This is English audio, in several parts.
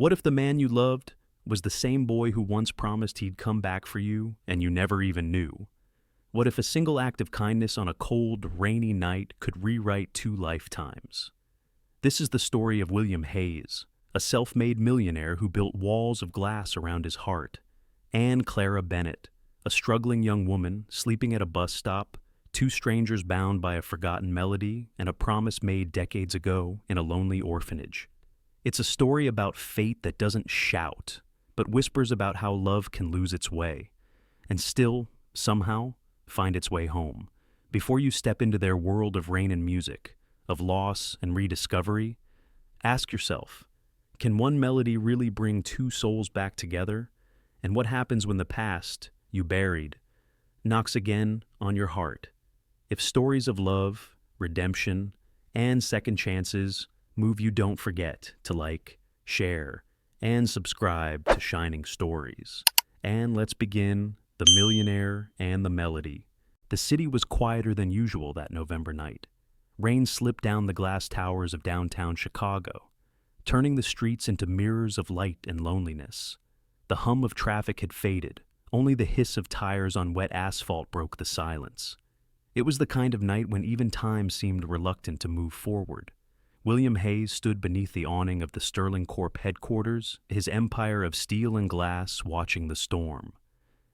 What if the man you loved was the same boy who once promised he'd come back for you and you never even knew? What if a single act of kindness on a cold, rainy night could rewrite 2 lifetimes? This is the story of William Hayes, a self-made millionaire who built walls of glass around his heart, and Clara Bennett, a struggling young woman sleeping at a bus stop, 2 strangers bound by a forgotten melody and a promise made decades ago in a lonely orphanage. It's a story about fate that doesn't shout, but whispers about how love can lose its way, and still, somehow, find its way home. Before you step into their world of rain and music, of loss and rediscovery, ask yourself, can one melody really bring 2 souls back together? And what happens when the past, you buried, knocks again on your heart? If stories of love, redemption, and second chances move you, don't forget to like, share, and subscribe to Shining Stories. And let's begin The Millionaire and the Melody. The city was quieter than usual that November night. Rain slipped down the glass towers of downtown Chicago, turning the streets into mirrors of light and loneliness. The hum of traffic had faded. Only the hiss of tires on wet asphalt broke the silence. It was the kind of night when even time seemed reluctant to move forward. William Hayes stood beneath the awning of the Sterling Corp headquarters, his empire of steel and glass watching the storm.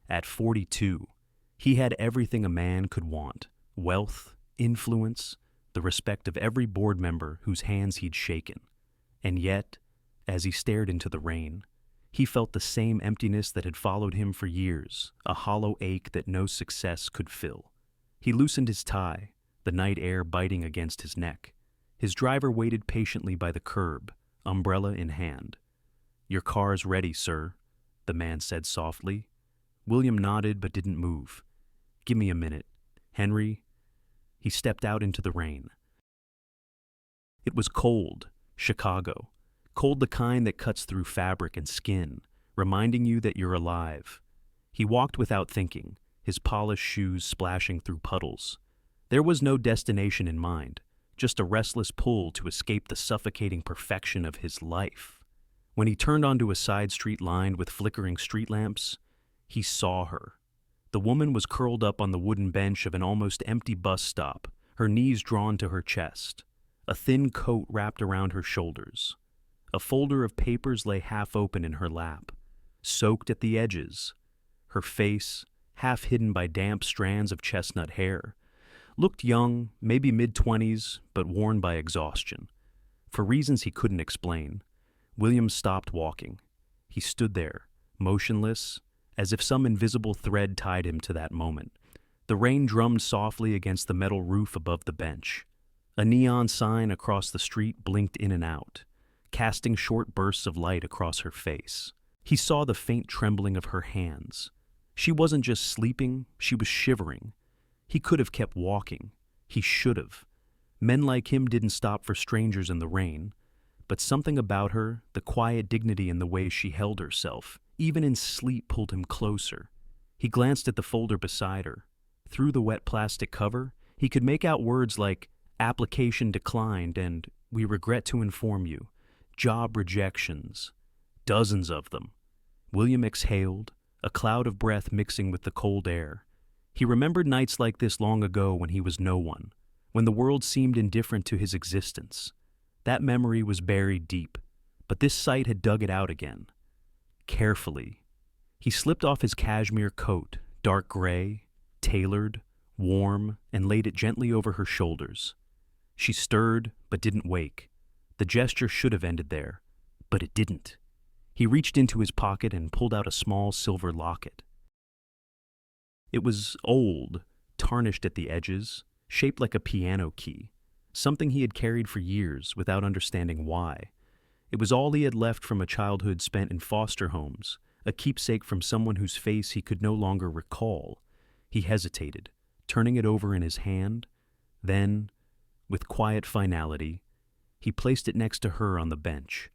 At 42, he had everything a man could want: wealth, influence, the respect of every board member whose hands he'd shaken. And yet, as he stared into the rain, he felt the same emptiness that had followed him for years, a hollow ache that no success could fill. He loosened his tie, the night air biting against his neck. His driver waited patiently by the curb, umbrella in hand. "Your car's ready, sir," the man said softly. William nodded but didn't move. "Give me a minute. Henry." He stepped out into the rain. It was cold, Chicago. Cold, the kind that cuts through fabric and skin, reminding you that you're alive. He walked without thinking, his polished shoes splashing through puddles. There was no destination in mind, just a restless pull to escape the suffocating perfection of his life. When he turned onto a side street lined with flickering street lamps, he saw her. The woman was curled up on the wooden bench of an almost empty bus stop, her knees drawn to her chest, a thin coat wrapped around her shoulders. A folder of papers lay half open in her lap, soaked at the edges. Her face, half hidden by damp strands of chestnut hair, looked young, maybe mid-20s, but worn by exhaustion. For reasons he couldn't explain, William stopped walking. He stood there, motionless, as if some invisible thread tied him to that moment. The rain drummed softly against the metal roof above the bench. A neon sign across the street blinked in and out, casting short bursts of light across her face. He saw the faint trembling of her hands. She wasn't just sleeping, she was shivering. He could have kept walking. He should have. Men like him didn't stop for strangers in the rain. But something about her, the quiet dignity in the way she held herself, even in sleep, pulled him closer. He glanced at the folder beside her. Through the wet plastic cover, he could make out words like "application declined" and "we regret to inform you," job rejections. Dozens of them. William exhaled, a cloud of breath mixing with the cold air. He remembered nights like this long ago when he was no one, when the world seemed indifferent to his existence. That memory was buried deep, but this sight had dug it out again. Carefully, he slipped off his cashmere coat, dark gray, tailored, warm, and laid it gently over her shoulders. She stirred, but didn't wake. The gesture should have ended there, but it didn't. He reached into his pocket and pulled out a small silver locket. It was old, tarnished at the edges, shaped like a piano key, something he had carried for years without understanding why. It was all he had left from a childhood spent in foster homes, a keepsake from someone whose face he could no longer recall. He hesitated, turning it over in his hand. Then, with quiet finality, he placed it next to her on the bench.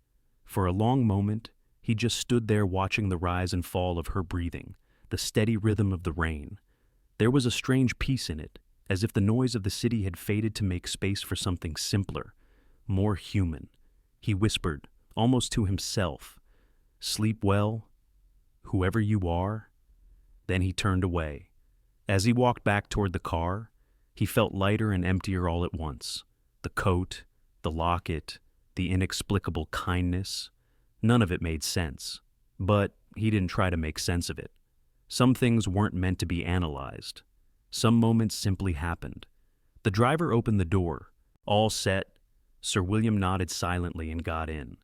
For a long moment, he just stood there watching the rise and fall of her breathing, the steady rhythm of the rain. There was a strange peace in it, as if the noise of the city had faded to make space for something simpler, more human. He whispered, almost to himself, Sleep well, whoever you are." Then he turned away. As he walked back toward the car, he felt lighter and emptier all at once. The coat, the locket, the inexplicable kindness, none of it made sense. But he didn't try to make sense of it. Some things weren't meant to be analyzed. Some moments simply happened. The driver opened the door. All set, Sir William nodded silently and got in.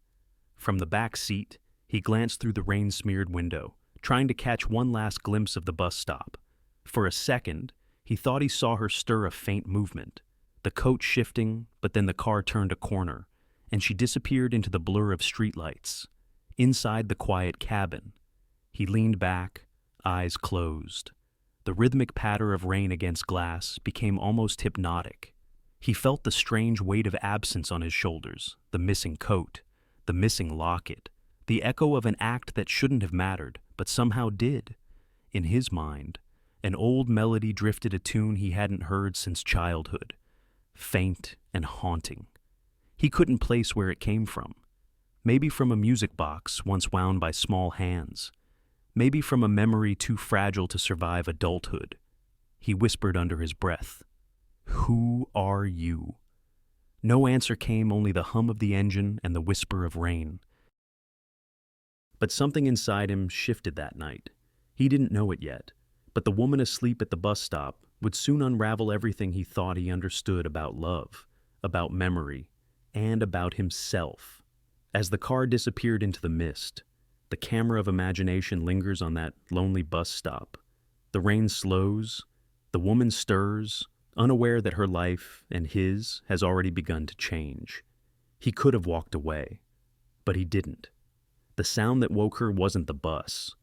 From the back seat, he glanced through the rain-smeared window, trying to catch one last glimpse of the bus stop. For a second, he thought he saw her stir a faint movement, the coat shifting, but then the car turned a corner, and she disappeared into the blur of streetlights. Inside the quiet cabin, he leaned back, eyes closed. The rhythmic patter of rain against glass became almost hypnotic. He felt the strange weight of absence on his shoulders, the missing coat, the missing locket, the echo of an act that shouldn't have mattered, but somehow did. In his mind, an old melody drifted, a tune he hadn't heard since childhood, faint and haunting. He couldn't place where it came from. Maybe from a music box once wound by small hands. Maybe from a memory too fragile to survive adulthood. He whispered under his breath, "Who are you?" No answer came, only the hum of the engine and the whisper of rain. But something inside him shifted that night. He didn't know it yet, but the woman asleep at the bus stop would soon unravel everything he thought he understood about love, about memory, and about himself. As the car disappeared into the mist, the camera of imagination lingers on that lonely bus stop. The rain slows, the woman stirs, unaware that her life and his has already begun to change. He could have walked away, but he didn't. The sound that woke her wasn't the bus.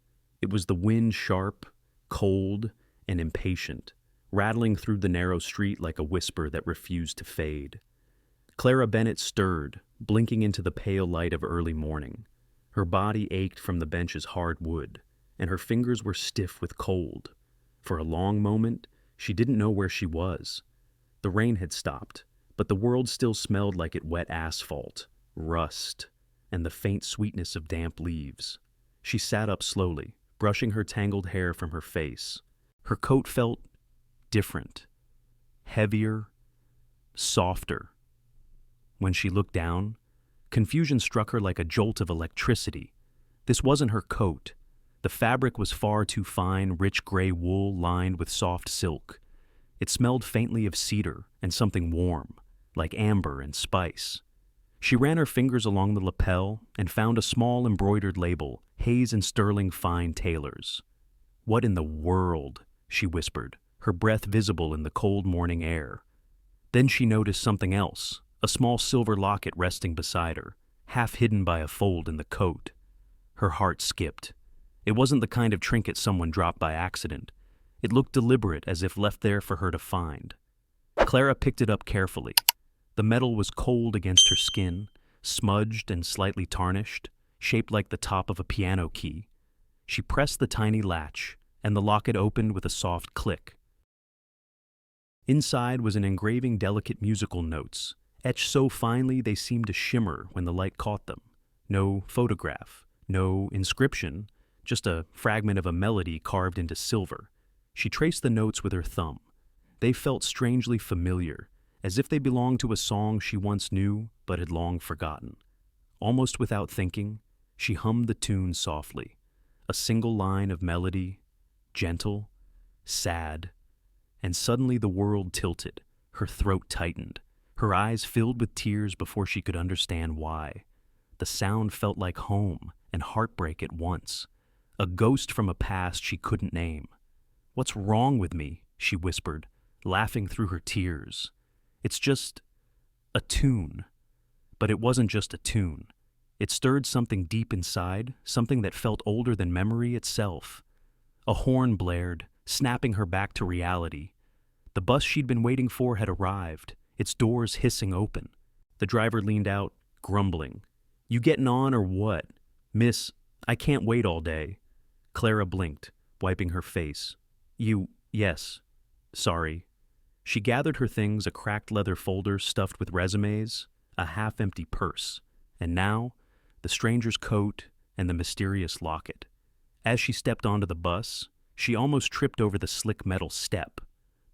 It was the wind, sharp, cold, and impatient, rattling through the narrow street like a whisper that refused to fade. Clara Bennett stirred, blinking into the pale light of early morning. Her body ached from the bench's hard wood, and her fingers were stiff with cold. For a long moment, she didn't know where she was. The rain had stopped, but the world still smelled like it wet asphalt, rust, and the faint sweetness of damp leaves. She sat up slowly, brushing her tangled hair from her face. Her coat felt different, heavier, softer. When she looked down, confusion struck her like a jolt of electricity. This wasn't her coat. The fabric was far too fine, rich gray wool lined with soft silk. It smelled faintly of cedar and something warm, like amber and spice. She ran her fingers along the lapel and found a small embroidered label, Hayes and Sterling Fine Tailors. "What in the world?" she whispered, her breath visible in the cold morning air. Then she noticed something else, a small silver locket resting beside her, half hidden by a fold in the coat. Her heart skipped. It wasn't the kind of trinket someone dropped by accident. It looked deliberate, as if left there for her to find. Clara picked it up carefully. The metal was cold against her skin, smudged and slightly tarnished, shaped like the top of a piano key. She pressed the tiny latch, and the locket opened with a soft click. Inside was an engraving delicate musical notes, etched so finely they seemed to shimmer when the light caught them. No photograph, no inscription, just a fragment of a melody carved into silver. She traced the notes with her thumb. They felt strangely familiar, as if they belonged to a song she once knew but had long forgotten. Almost without thinking, she hummed the tune softly, a single line of melody, gentle, sad, and suddenly the world tilted, her throat tightened, her eyes filled with tears before she could understand why. The sound felt like home and heartbreak at once, a ghost from a past she couldn't name. "What's wrong with me?" she whispered, laughing through her tears. "It's just a tune." But it wasn't just a tune. It stirred something deep inside, something that felt older than memory itself. A horn blared, snapping her back to reality. The bus she'd been waiting for had arrived, its doors hissing open. The driver leaned out, grumbling. "You getting on or what? Miss, I can't wait all day." Clara blinked, wiping her face. Yes. Sorry." She gathered her things, a cracked leather folder stuffed with resumes, a half-empty purse, and now the stranger's coat, and the mysterious locket. As she stepped onto the bus, she almost tripped over the slick metal step.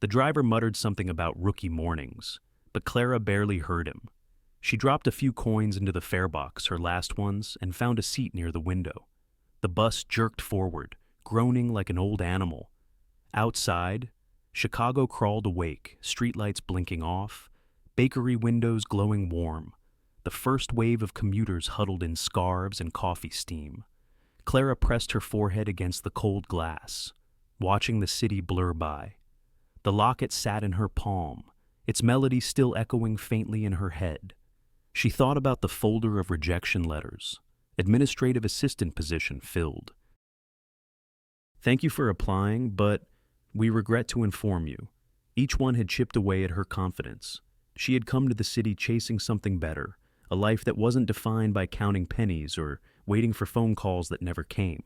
The driver muttered something about rookie mornings, but Clara barely heard him. She dropped a few coins into the fare box, her last ones, and found a seat near the window. The bus jerked forward, groaning like an old animal. Outside, Chicago crawled awake, streetlights blinking off, bakery windows glowing warm. The first wave of commuters huddled in scarves and coffee steam. Clara pressed her forehead against the cold glass, watching the city blur by. The locket sat in her palm, its melody still echoing faintly in her head. She thought about the folder of rejection letters. Administrative assistant position filled. Thank you for applying, but we regret to inform you. Each one had chipped away at her confidence. She had come to the city chasing something better, a life that wasn't defined by counting pennies or waiting for phone calls that never came.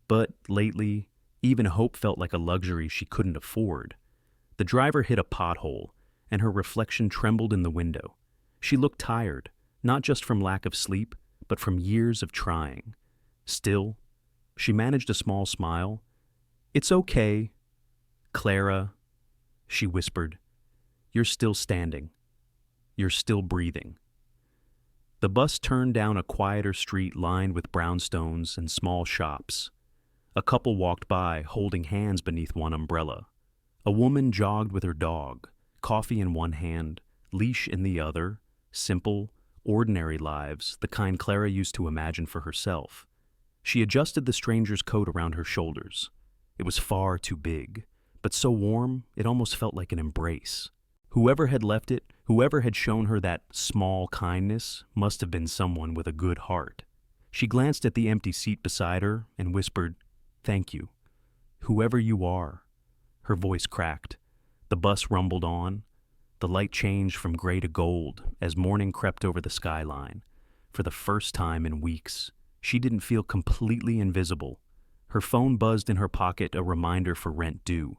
But lately, even hope felt like a luxury she couldn't afford. The driver hit a pothole, and her reflection trembled in the window. She looked tired, not just from lack of sleep, but from years of trying. Still, she managed a small smile. "It's okay, Clara," she whispered. "You're still standing. You're still breathing." The bus turned down a quieter street lined with brownstones and small shops. A couple walked by, holding hands beneath one umbrella. A woman jogged with her dog, coffee in one hand, leash in the other, simple, ordinary lives, the kind Clara used to imagine for herself. She adjusted the stranger's coat around her shoulders. It was far too big, but so warm it almost felt like an embrace. Whoever had left it, whoever had shown her that small kindness, must have been someone with a good heart. She glanced at the empty seat beside her and whispered, "Thank you. Whoever you are." Her voice cracked. The bus rumbled on. The light changed from gray to gold as morning crept over the skyline. For the first time in weeks, she didn't feel completely invisible. Her phone buzzed in her pocket, a reminder for rent due.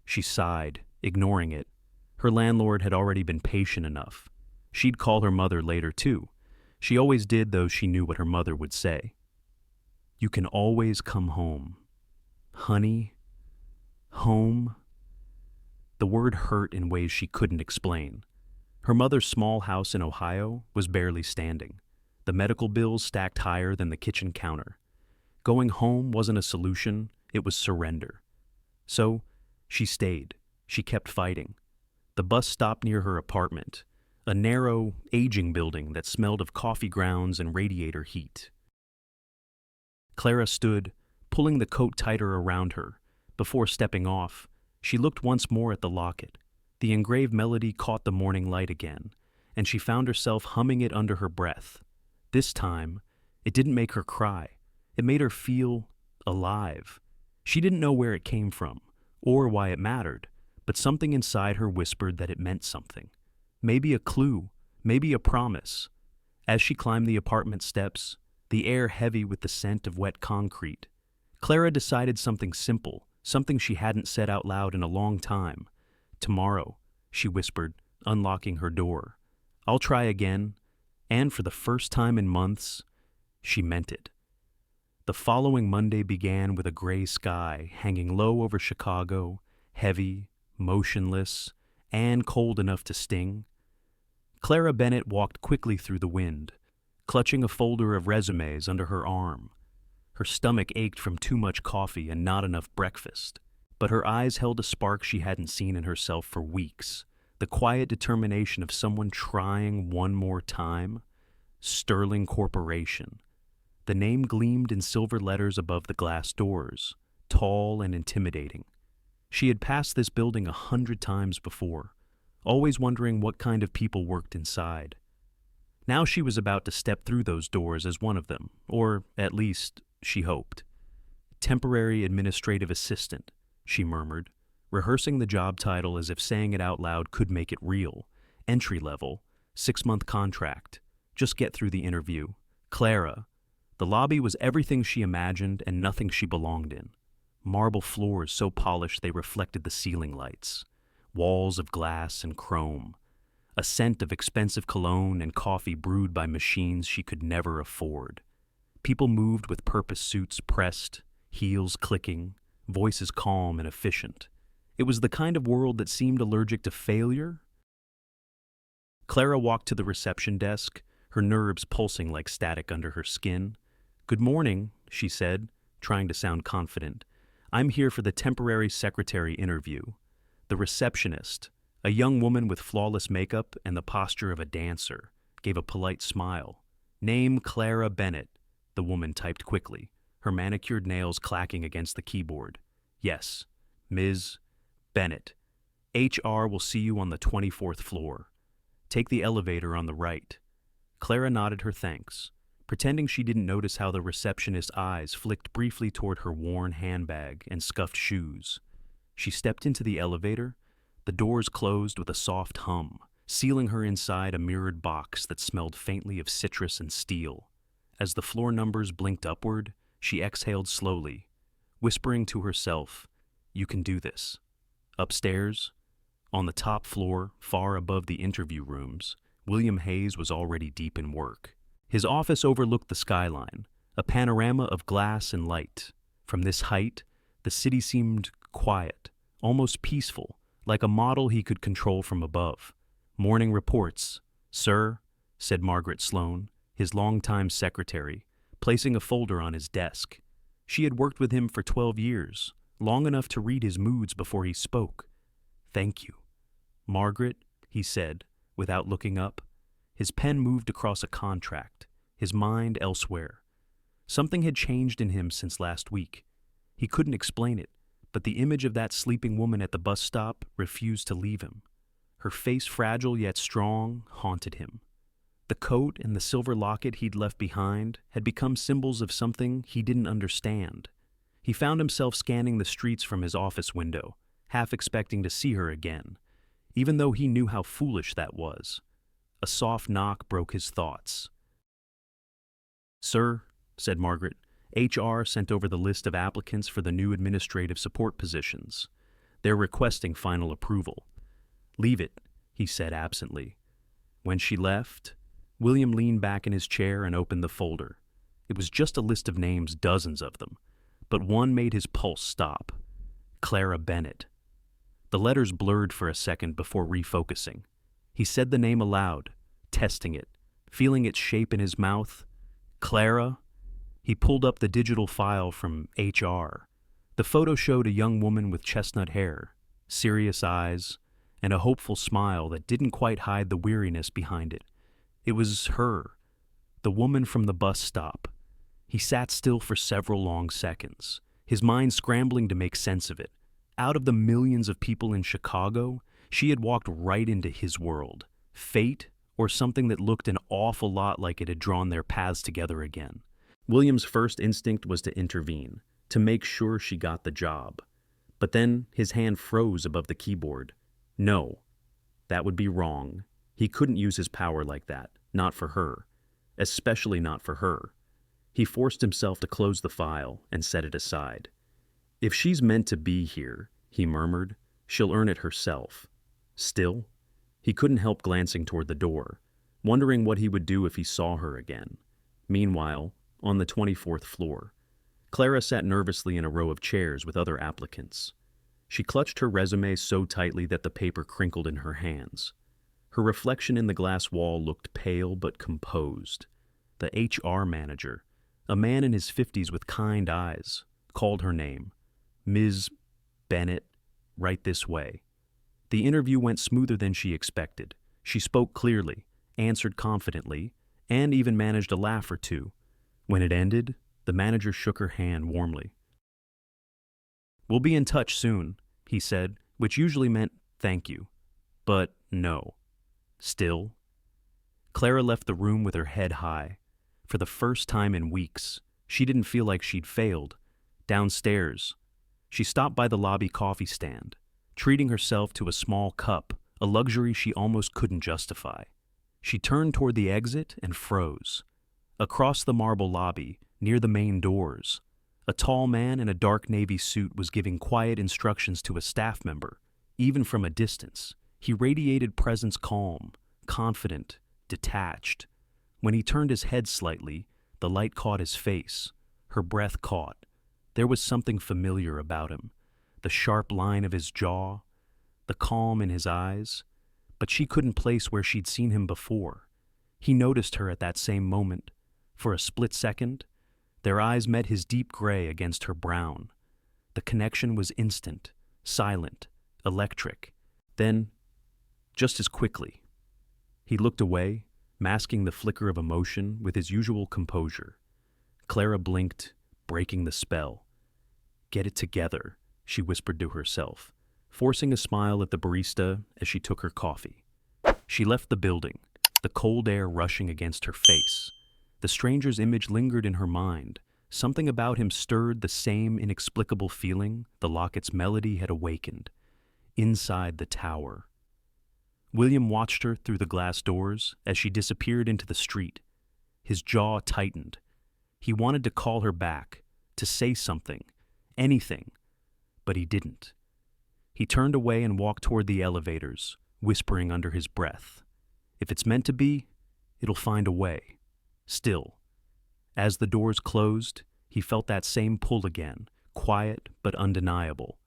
She sighed, ignoring it. Her landlord had already been patient enough. She'd call her mother later, too. She always did, though she knew what her mother would say. "You can always come home. Honey, home." The word hurt in ways she couldn't explain. Her mother's small house in Ohio was barely standing. The medical bills stacked higher than the kitchen counter. Going home wasn't a solution, it was surrender. So, she stayed. She kept fighting. The bus stopped near her apartment, a narrow, aging building that smelled of coffee grounds and radiator heat. Clara stood, pulling the coat tighter around her. Before stepping off, she looked once more at the locket. The engraved melody caught the morning light again, and she found herself humming it under her breath. This time, it didn't make her cry. It made her feel alive. She didn't know where it came from, or why it mattered, but something inside her whispered that it meant something. Maybe a clue, maybe a promise. As she climbed the apartment steps, the air heavy with the scent of wet concrete, Clara decided something simple, something she hadn't said out loud in a long time. "Tomorrow," she whispered, unlocking her door. "I'll try again." And for the first time in months, she meant it. The following Monday began with a gray sky hanging low over Chicago, heavy, motionless, and cold enough to sting. Clara Bennett walked quickly through the wind, clutching a folder of resumes under her arm. Her stomach ached from too much coffee and not enough breakfast, but her eyes held a spark she hadn't seen in herself for weeks, the quiet determination of someone trying one more time. Sterling Corporation. The name gleamed in silver letters above the glass doors, tall and intimidating. She had passed this building 100 times before, always wondering what kind of people worked inside. Now she was about to step through those doors as one of them, or at least, she hoped. "Temporary administrative assistant," she murmured, rehearsing the job title as if saying it out loud could make it real. "Entry level, 6-month contract. Just get through the interview. Clara." The lobby was everything she imagined and nothing she belonged in. Marble floors so polished they reflected the ceiling lights. Walls of glass and chrome. A scent of expensive cologne and coffee brewed by machines she could never afford. People moved with purpose, suits pressed, heels clicking, voices calm and efficient. It was the kind of world that seemed allergic to failure. Clara walked to the reception desk, her nerves pulsing like static under her skin. "Good morning," she said, trying to sound confident. "I'm here for the temporary secretary interview." The receptionist, a young woman with flawless makeup and the posture of a dancer, gave a polite smile. "Name Clara Bennett," the woman typed quickly, her manicured nails clacking against the keyboard. "Yes, Ms. Bennett. HR will see you on the 24th floor. Take the elevator on the right." Clara nodded her thanks, pretending she didn't notice how the receptionist's eyes flicked briefly toward her worn handbag and scuffed shoes. She stepped into the elevator. The doors closed with a soft hum, sealing her inside a mirrored box that smelled faintly of citrus and steel. As the floor numbers blinked upward, she exhaled slowly, whispering to herself, "You can do this." Upstairs, on the top floor, far above the interview rooms, William Hayes was already deep in work. His office overlooked the skyline, a panorama of glass and light. From this height, the city seemed quiet, almost peaceful, like a model he could control from above. "Morning reports, sir," said Margaret Sloane, his longtime secretary, placing a folder on his desk. She had worked with him for 12 years, long enough to read his moods before he spoke. "Thank you." "Margaret," he said, without looking up. His pen moved across a contract, his mind elsewhere. Something had changed in him since last week. He couldn't explain it, but the image of that sleeping woman at the bus stop refused to leave him. Her face, fragile yet strong, haunted him. The coat and the silver locket he'd left behind had become symbols of something he didn't understand. He found himself scanning the streets from his office window, half expecting to see her again, even though he knew how foolish that was. A soft knock broke his thoughts. "Sir," said Margaret, "HR sent over the list of applicants for the new administrative support positions. They're requesting final approval." "Leave it," he said absently. When she left, William leaned back in his chair and opened the folder. It was just a list of names, dozens of them, but one made his pulse stop. Clara Bennett. The letters blurred for a second before refocusing. He said the name aloud, testing it, feeling its shape in his mouth. "Clara?" He pulled up the digital file from HR. The photo showed a young woman with chestnut hair, serious eyes, and a hopeful smile that didn't quite hide the weariness behind it. It was her, the woman from the bus stop. He sat still for several long seconds, his mind scrambling to make sense of it. Out of the millions of people in Chicago, she had walked right into his world. Fate, or something that looked an awful lot like it had drawn their paths together again. William's first instinct was to intervene, to make sure she got the job. But then his hand froze above the keyboard. No, that would be wrong. He couldn't use his power like that, not for her, especially not for her. He forced himself to close the file and set it aside. "If she's meant to be here," he murmured, "she'll earn it herself." Still, he couldn't help glancing toward the door, wondering what he would do if he saw her again. Meanwhile, on the 24th floor, Clara sat nervously in a row of chairs with other applicants. She clutched her resume so tightly that the paper crinkled in her hands. Her reflection in the glass wall looked pale but composed. The HR manager, a man in his 50s with kind eyes, called her name. "Ms. Bennett, right this way." The interview went smoother than she expected. She spoke clearly, answered confidently, and even managed a laugh or two. When it ended, the manager shook her hand warmly. "We'll be in touch soon," he said, which usually meant thank you. But no. Still. Clara left the room with her head high. For the first time in weeks, she didn't feel like she'd failed. Downstairs, she stopped by the lobby coffee stand, treating herself to a small cup, a luxury she almost couldn't justify. She turned toward the exit and froze. Across the marble lobby, near the main doors, a tall man in a dark navy suit was giving quiet instructions to a staff member. Even from a distance, he radiated presence, calm, confident, detached. When he turned his head slightly, The light caught his face. Her breath caught. There was something familiar about him. The sharp line of his jaw, the calm in his eyes. But she couldn't place where she'd seen him before. He noticed her at that same moment. For a split second, their eyes met his deep gray against her brown. The connection was instant, silent, electric. Then, just as quickly, he looked away, masking the flicker of emotion with his usual composure. Clara blinked, breaking the spell. "Get it together," she whispered to herself, forcing a smile at the barista as she took her coffee. She left the building, the cold air rushing against her face. The stranger's image lingered in her mind. Something about him stirred the same inexplicable feeling the locket's melody had awakened. Inside the tower. William watched her through the glass doors as she disappeared into the street. His jaw tightened. He wanted to call her back, to say something, anything, but he didn't. He turned away and walked toward the elevators, whispering under his breath, "If it's meant to be, it'll find a way." Still, as the doors closed, he felt that same pull again, quiet but undeniable.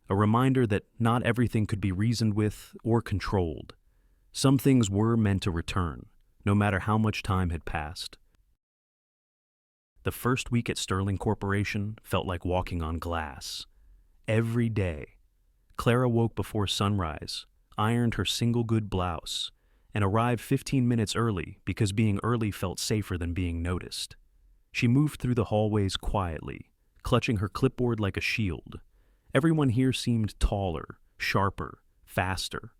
A reminder that not everything could be reasoned with or controlled. Some things were meant to return, no matter how much time had passed. The first week at Sterling Corporation felt like walking on glass. Every day, Clara woke before sunrise, ironed her single good blouse, and arrived 15 minutes early because being early felt safer than being noticed. She moved through the hallways quietly, clutching her clipboard like a shield. Everyone here seemed taller, sharper, faster.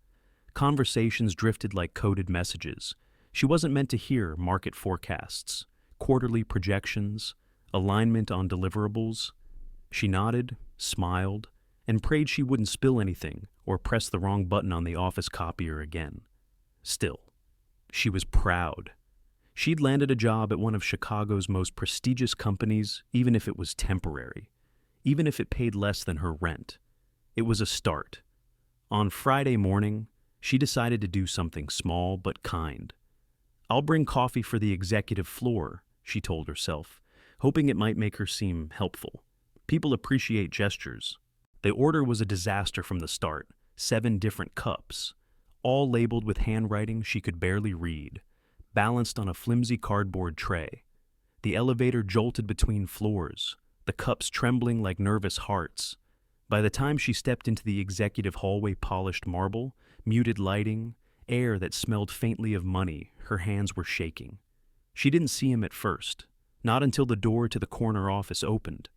Conversations drifted like coded messages. She wasn't meant to hear market forecasts, quarterly projections, alignment on deliverables. She nodded, smiled, and prayed she wouldn't spill anything or press the wrong button on the office copier again. Still, she was proud. She'd landed a job at one of Chicago's most prestigious companies, even if it was temporary. Even if it paid less than her rent. It was a start. On Friday morning, she decided to do something small but kind. "I'll bring coffee for the executive floor," she told herself, hoping it might make her seem helpful. People appreciate gestures. The order was a disaster from the start. 7 different cups, all labeled with handwriting she could barely read, balanced on a flimsy cardboard tray. The elevator jolted between floors, the cups trembling like nervous hearts. By the time she stepped into the executive hallway, polished marble, muted lighting, air that smelled faintly of money, her hands were shaking. She didn't see him at first, not until the door to the corner office opened.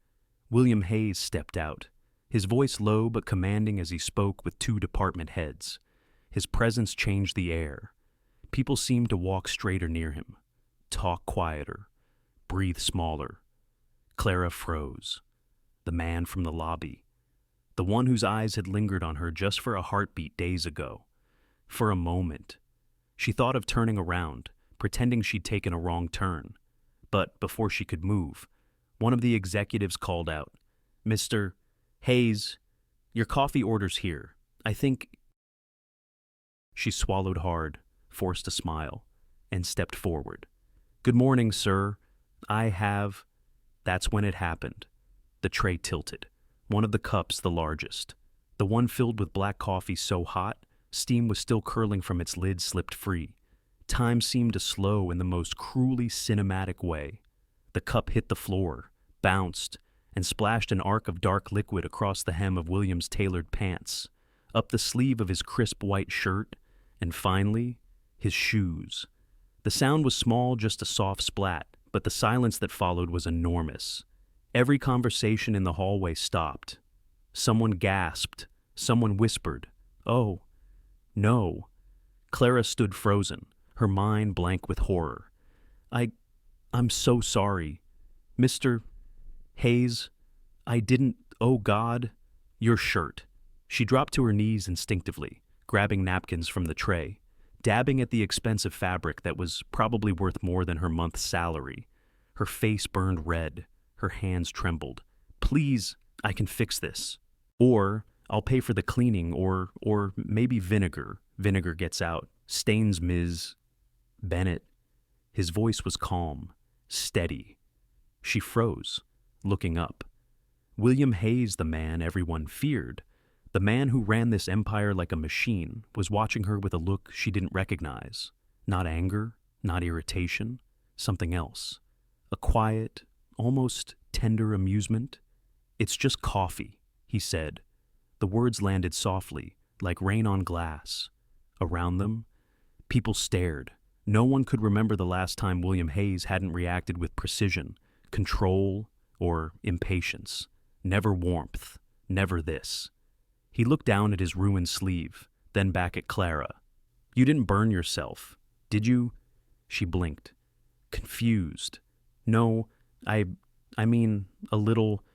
William Hayes stepped out, his voice low but commanding as he spoke with 2 department heads. His presence changed the air. People seemed to walk straighter near him, talk quieter, breathe smaller. Clara froze. The man from the lobby. The one whose eyes had lingered on her just for a heartbeat days ago. For a moment. She thought of turning around, pretending she'd taken a wrong turn. But before she could move, one of the executives called out, "Mr. Hayes, your coffee order's here. I think..." She swallowed hard, forced a smile, and stepped forward. "Good morning, sir. I have..." That's when it happened. The tray tilted, one of the cups the largest. The one filled with black coffee so hot, steam was still curling from its lid slipped free. Time seemed to slow in the most cruelly cinematic way. The cup hit the floor, bounced, and splashed an arc of dark liquid across the hem of William's tailored pants, up the sleeve of his crisp white shirt, and finally, his shoes. The sound was small, just a soft splat, but the silence that followed was enormous. Every conversation in the hallway stopped. Someone gasped. Someone whispered, "Oh, no." Clara stood frozen, her mind blank with horror. I'm so sorry. Mr. Hayes, I didn't, oh God, your shirt." She dropped to her knees instinctively, grabbing napkins from the tray, dabbing at the expensive fabric that was probably worth more than her month's salary. Her face burned red. Her hands trembled. "Please, I can fix this. Or I'll pay for the cleaning, or maybe vinegar." Vinegar gets out. "Stains, Ms. Bennett." His voice was calm, steady. She froze, looking up. William Hayes, the man everyone feared, the man who ran this empire like a machine, was watching her with a look she didn't recognize. Not anger, not irritation, something else. A quiet, almost tender amusement. "It's just coffee," he said. The words landed softly, like rain on glass. Around them, people stared. No one could remember the last time William Hayes hadn't reacted with precision, control, or impatience. Never warmth, never this. He looked down at his ruined sleeve, then back at Clara. "You didn't burn yourself, did you?" She blinked, confused. "No, I mean, a little,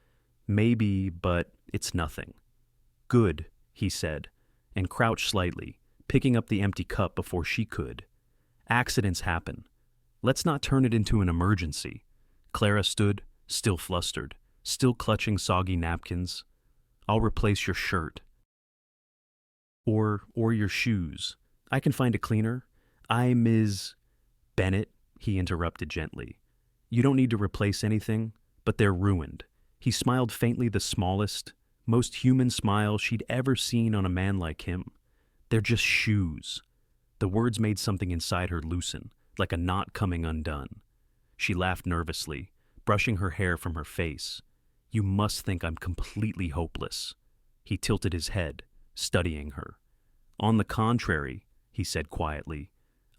maybe, but it's nothing." "Good," he said, and crouched slightly, picking up the empty cup before she could. "Accidents happen. Let's not turn it into an emergency." Clara stood, still flustered, still clutching soggy napkins. "I'll replace your shirt. Or your shoes. I can find a cleaner. Ms. Bennett," he interrupted gently. "You don't need to replace anything, but they're ruined." He smiled faintly, the smallest, most human smile she'd ever seen on a man like him. "They're just shoes." The words made something inside her loosen, like a knot coming undone. She laughed nervously, brushing her hair from her face. "You must think I'm completely hopeless." He tilted his head, studying her. "On the contrary," he said quietly,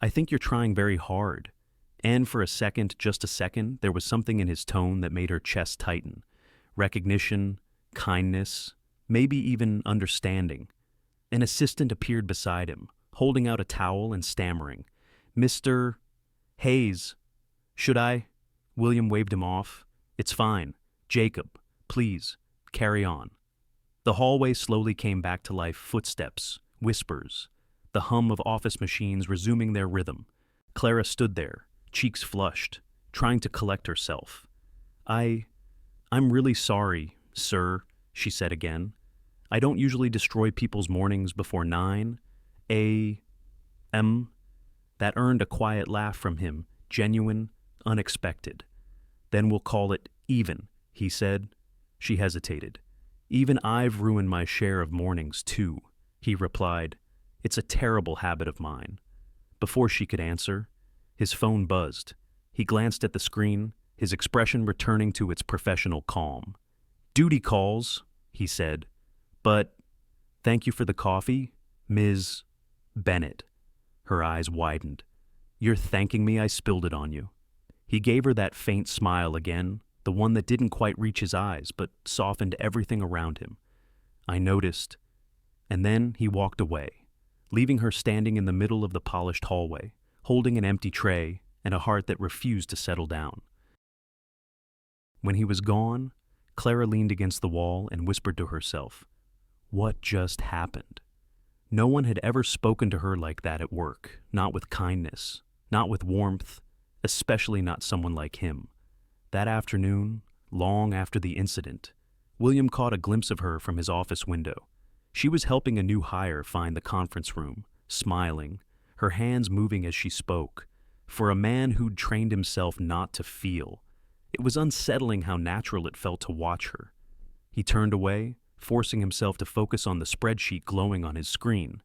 "I think you're trying very hard." And for a second, just a second, there was something in his tone that made her chest tighten. Recognition, kindness, maybe even understanding. An assistant appeared beside him, holding out a towel and stammering. "Mr. Hayes, should I?" William waved him off. "It's fine. Jacob, please, carry on." The hallway slowly came back to life, footsteps, whispers, the hum of office machines resuming their rhythm. Clara stood there, cheeks flushed, trying to collect herself. I'm really sorry, sir," she said again. "I don't usually destroy people's mornings before 9 a.m. That earned a quiet laugh from him, genuine, unexpected. "Then we'll call it even," he said. She hesitated. "Even I've ruined my share of mornings, too," he replied. "It's a terrible habit of mine." Before she could answer, his phone buzzed. He glanced at the screen, his expression returning to its professional calm. "Duty calls," he said. "But thank you for the coffee, Ms. Bennett." Her eyes widened. "You're thanking me I spilled it on you." He gave her that faint smile again, the one that didn't quite reach his eyes, but softened everything around him. "I noticed." And then he walked away, leaving her standing in the middle of the polished hallway, holding an empty tray and a heart that refused to settle down. When he was gone, Clara leaned against the wall and whispered to herself, "What just happened?" No one had ever spoken to her like that at work, not with kindness, not with warmth, especially not someone like him. That afternoon, long after the incident, William caught a glimpse of her from his office window. She was helping a new hire find the conference room, smiling, her hands moving as she spoke. For a man who'd trained himself not to feel, it was unsettling how natural it felt to watch her. He turned away, forcing himself to focus on the spreadsheet glowing on his screen,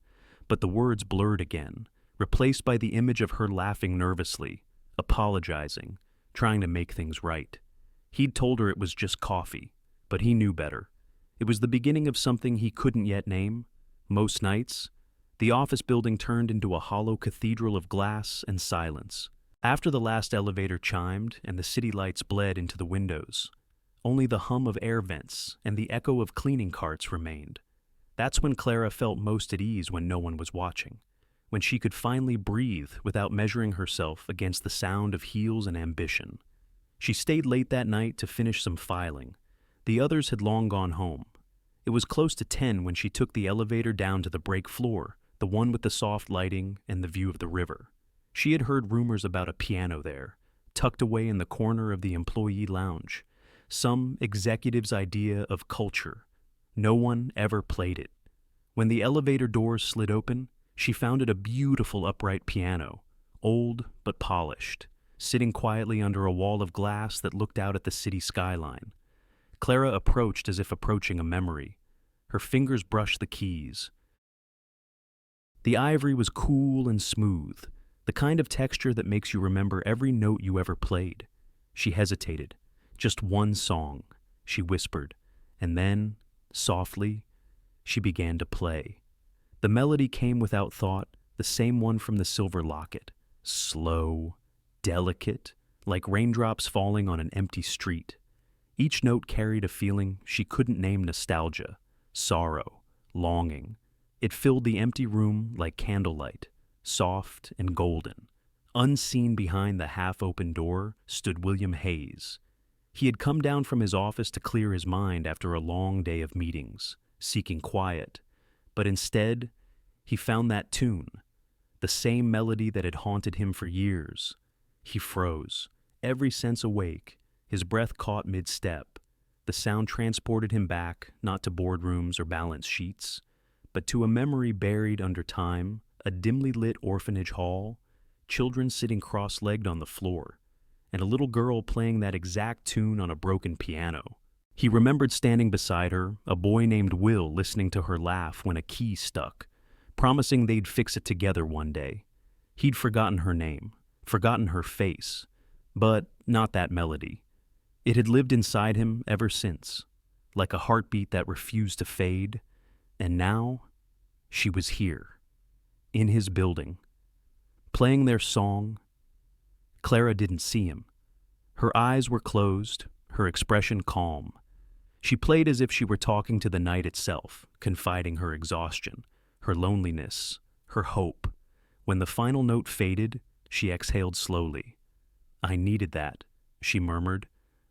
but the words blurred again, replaced by the image of her laughing nervously, apologizing, trying to make things right. He'd told her it was just coffee, but he knew better. It was the beginning of something he couldn't yet name. Most nights, the office building turned into a hollow cathedral of glass and silence. After the last elevator chimed and the city lights bled into the windows, only the hum of air vents and the echo of cleaning carts remained. That's when Clara felt most at ease, when no one was watching, when she could finally breathe without measuring herself against the sound of heels and ambition. She stayed late that night to finish some filing. The others had long gone home. It was close to 10 when she took the elevator down to the break floor, the one with the soft lighting and the view of the river. She had heard rumors about a piano there, tucked away in the corner of the employee lounge. Some executive's idea of culture. No one ever played it. When the elevator doors slid open, she found it a beautiful upright piano, old but polished, sitting quietly under a wall of glass that looked out at the city skyline. Clara approached as if approaching a memory. Her fingers brushed the keys. The ivory was cool and smooth, the kind of texture that makes you remember every note you ever played. She hesitated. Just one song, she whispered, and then, softly, she began to play. The melody came without thought, the same one from the silver locket. Slow, delicate, like raindrops falling on an empty street. Each note carried a feeling she couldn't name: nostalgia, sorrow, longing. It filled the empty room like candlelight, soft and golden. Unseen behind the half-open door stood William Hayes. He had come down from his office to clear his mind after a long day of meetings, seeking quiet. But instead, he found that tune, the same melody that had haunted him for years. He froze, every sense awake, his breath caught mid-step. The sound transported him back, not to boardrooms or balance sheets, but to a memory buried under time, a dimly lit orphanage hall, children sitting cross-legged on the floor, and a little girl playing that exact tune on a broken piano. He remembered standing beside her, a boy named Will listening to her laugh when a key stuck, promising they'd fix it together one day. He'd forgotten her name, forgotten her face, but not that melody. It had lived inside him ever since, like a heartbeat that refused to fade, and now she was here, in his building, playing their song. Clara didn't see him. Her eyes were closed, her expression calm. She played as if she were talking to the night itself, confiding her exhaustion, her loneliness, her hope. When the final note faded, she exhaled slowly. "I needed that," she murmured.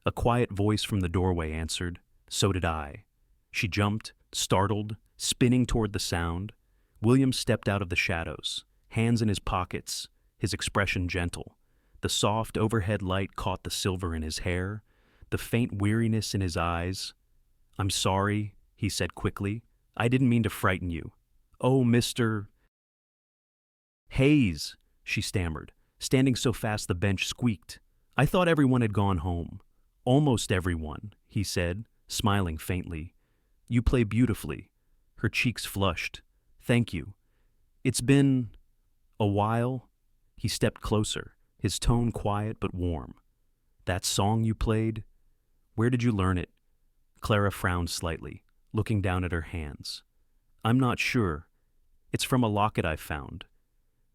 A quiet voice from the doorway answered, "So did I." She jumped, startled, spinning toward the sound. William stepped out of the shadows, hands in his pockets, his expression gentle. The soft overhead light caught the silver in his hair, the faint weariness in his eyes. "I'm sorry," he said quickly. "I didn't mean to frighten you." "Oh, Mr. Hayes," she stammered, standing so fast the bench squeaked. "I thought everyone had gone home." "Almost everyone," he said, smiling faintly. "You play beautifully." Her cheeks flushed. "Thank you. It's been a while." He stepped closer, his tone quiet but warm. "That song you played, where did you learn it?" Clara frowned slightly, looking down at her hands. "I'm not sure. It's from a locket I found.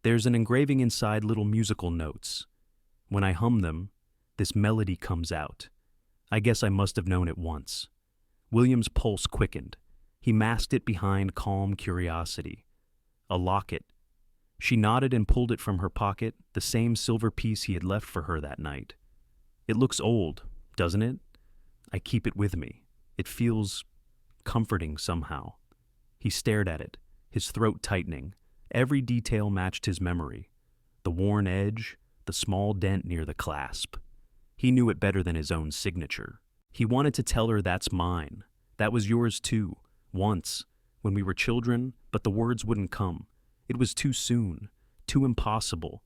There's an engraving inside, little musical notes. When I hum them, this melody comes out. I guess I must have known it once." William's pulse quickened. He masked it behind calm curiosity. "A locket." She nodded and pulled it from her pocket, the same silver piece he had left for her that night. "It looks old, doesn't it? I keep it with me. It feels comforting somehow." He stared at it, his throat tightening. Every detail matched his memory. The worn edge, the small dent near the clasp. He knew it better than his own signature. He wanted to tell her, "That's mine. That was yours too, once, when we were children," but the words wouldn't come. It was too soon, too impossible.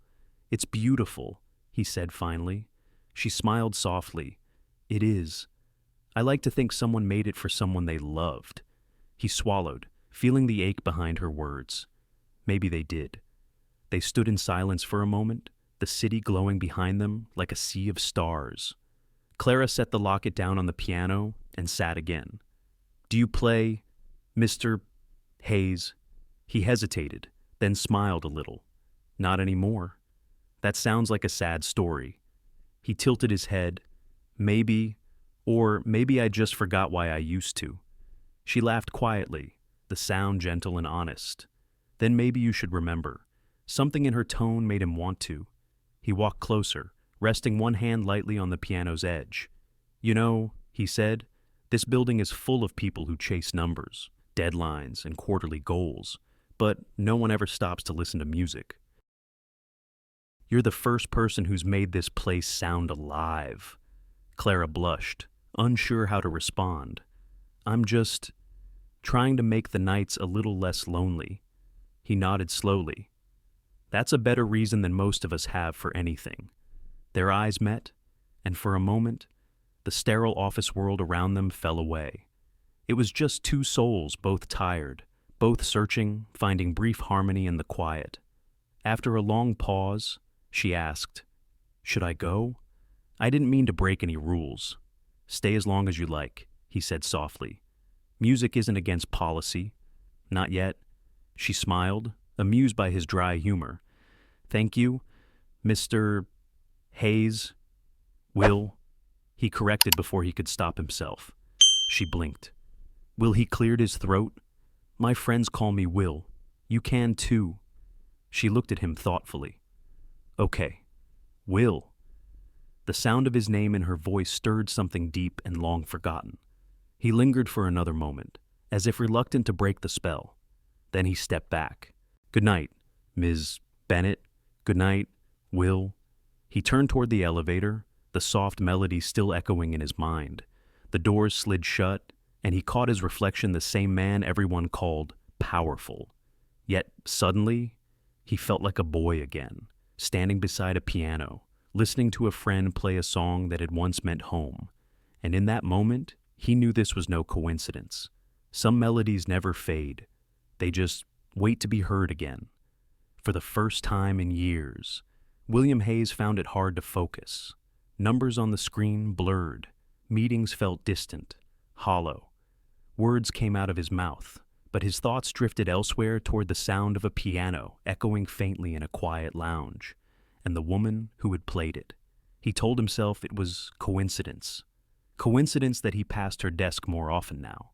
"It's beautiful," he said finally. She smiled softly. "It is. I like to think someone made it for someone they loved." He swallowed, feeling the ache behind her words. Maybe they did. They stood in silence for a moment, the city glowing behind them like a sea of stars. Clara set the locket down on the piano and sat again. "Do you play, Mr. Hayes?" He hesitated, then smiled a little. "Not anymore. That sounds like a sad story." He tilted his head. "Maybe, or maybe I just forgot why I used to." She laughed quietly, the sound gentle and honest. "Then maybe you should remember." Something in her tone made him want to. He walked closer, resting one hand lightly on the piano's edge. "You know," he said, "this building is full of people who chase numbers, deadlines, and quarterly goals, but no one ever stops to listen to music. You're the first person who's made this place sound alive." Clara blushed, unsure how to respond. "I'm just trying to make the nights a little less lonely." He nodded slowly. "That's a better reason than most of us have for anything." Their eyes met, and for a moment, the sterile office world around them fell away. It was just two souls, both tired, both searching, finding brief harmony in the quiet. After a long pause, she asked, "Should I go?" "I didn't mean to break any rules." "Stay as long as you like," he said softly. "Music isn't against policy." "Not yet." She smiled, amused by his dry humor. "Thank you, Mr. Hayes. Will," he corrected before he could stop himself. She blinked. Will he cleared his throat. "My friends call me Will. You can too." She looked at him thoughtfully. "Okay, Will." The sound of his name in her voice stirred something deep and long forgotten. He lingered for another moment, as if reluctant to break the spell. Then he stepped back. "Good night, Ms. Bennett. Good night, Will." He turned toward the elevator, the soft melody still echoing in his mind. The doors slid shut, and he caught his reflection, the same man everyone called powerful. Yet suddenly, he felt like a boy again, standing beside a piano, listening to a friend play a song that had once meant home. And in that moment, he knew this was no coincidence. Some melodies never fade. They just wait to be heard again. For the first time in years, William Hayes found it hard to focus. Numbers on the screen blurred. Meetings felt distant, hollow. Words came out of his mouth, but his thoughts drifted elsewhere toward the sound of a piano echoing faintly in a quiet lounge, and the woman who had played it. He told himself it was coincidence. Coincidence that he passed her desk more often now.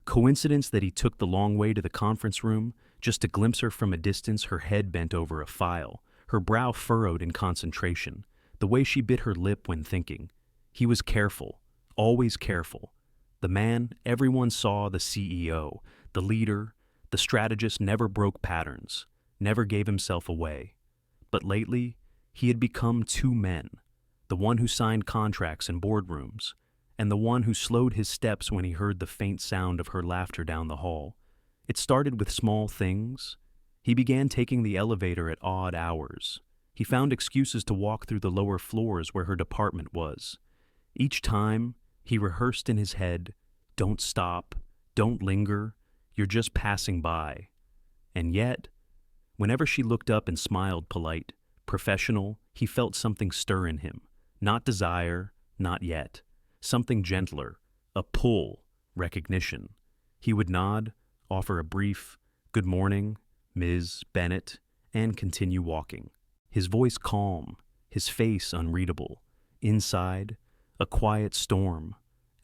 Coincidence that he took the long way to the conference room just to glimpse her from a distance, her head bent over a file, her brow furrowed in concentration, the way she bit her lip when thinking. He was careful, always careful. The man everyone saw, the CEO, the leader, the strategist, never broke patterns, never gave himself away. But lately, he had become two men, the one who signed contracts in boardrooms, and the one who slowed his steps when he heard the faint sound of her laughter down the hall. It started with small things. He began taking the elevator at odd hours. He found excuses to walk through the lower floors where her department was. Each time, he rehearsed in his head, "Don't stop, don't linger, you're just passing by." And yet, whenever she looked up and smiled polite, professional, he felt something stir in him. Not desire, not yet. Something gentler, a pull, recognition. He would nod, offer a brief, "Good morning, Ms. Bennett," and continue walking. His voice calm, his face unreadable. Inside, a quiet storm.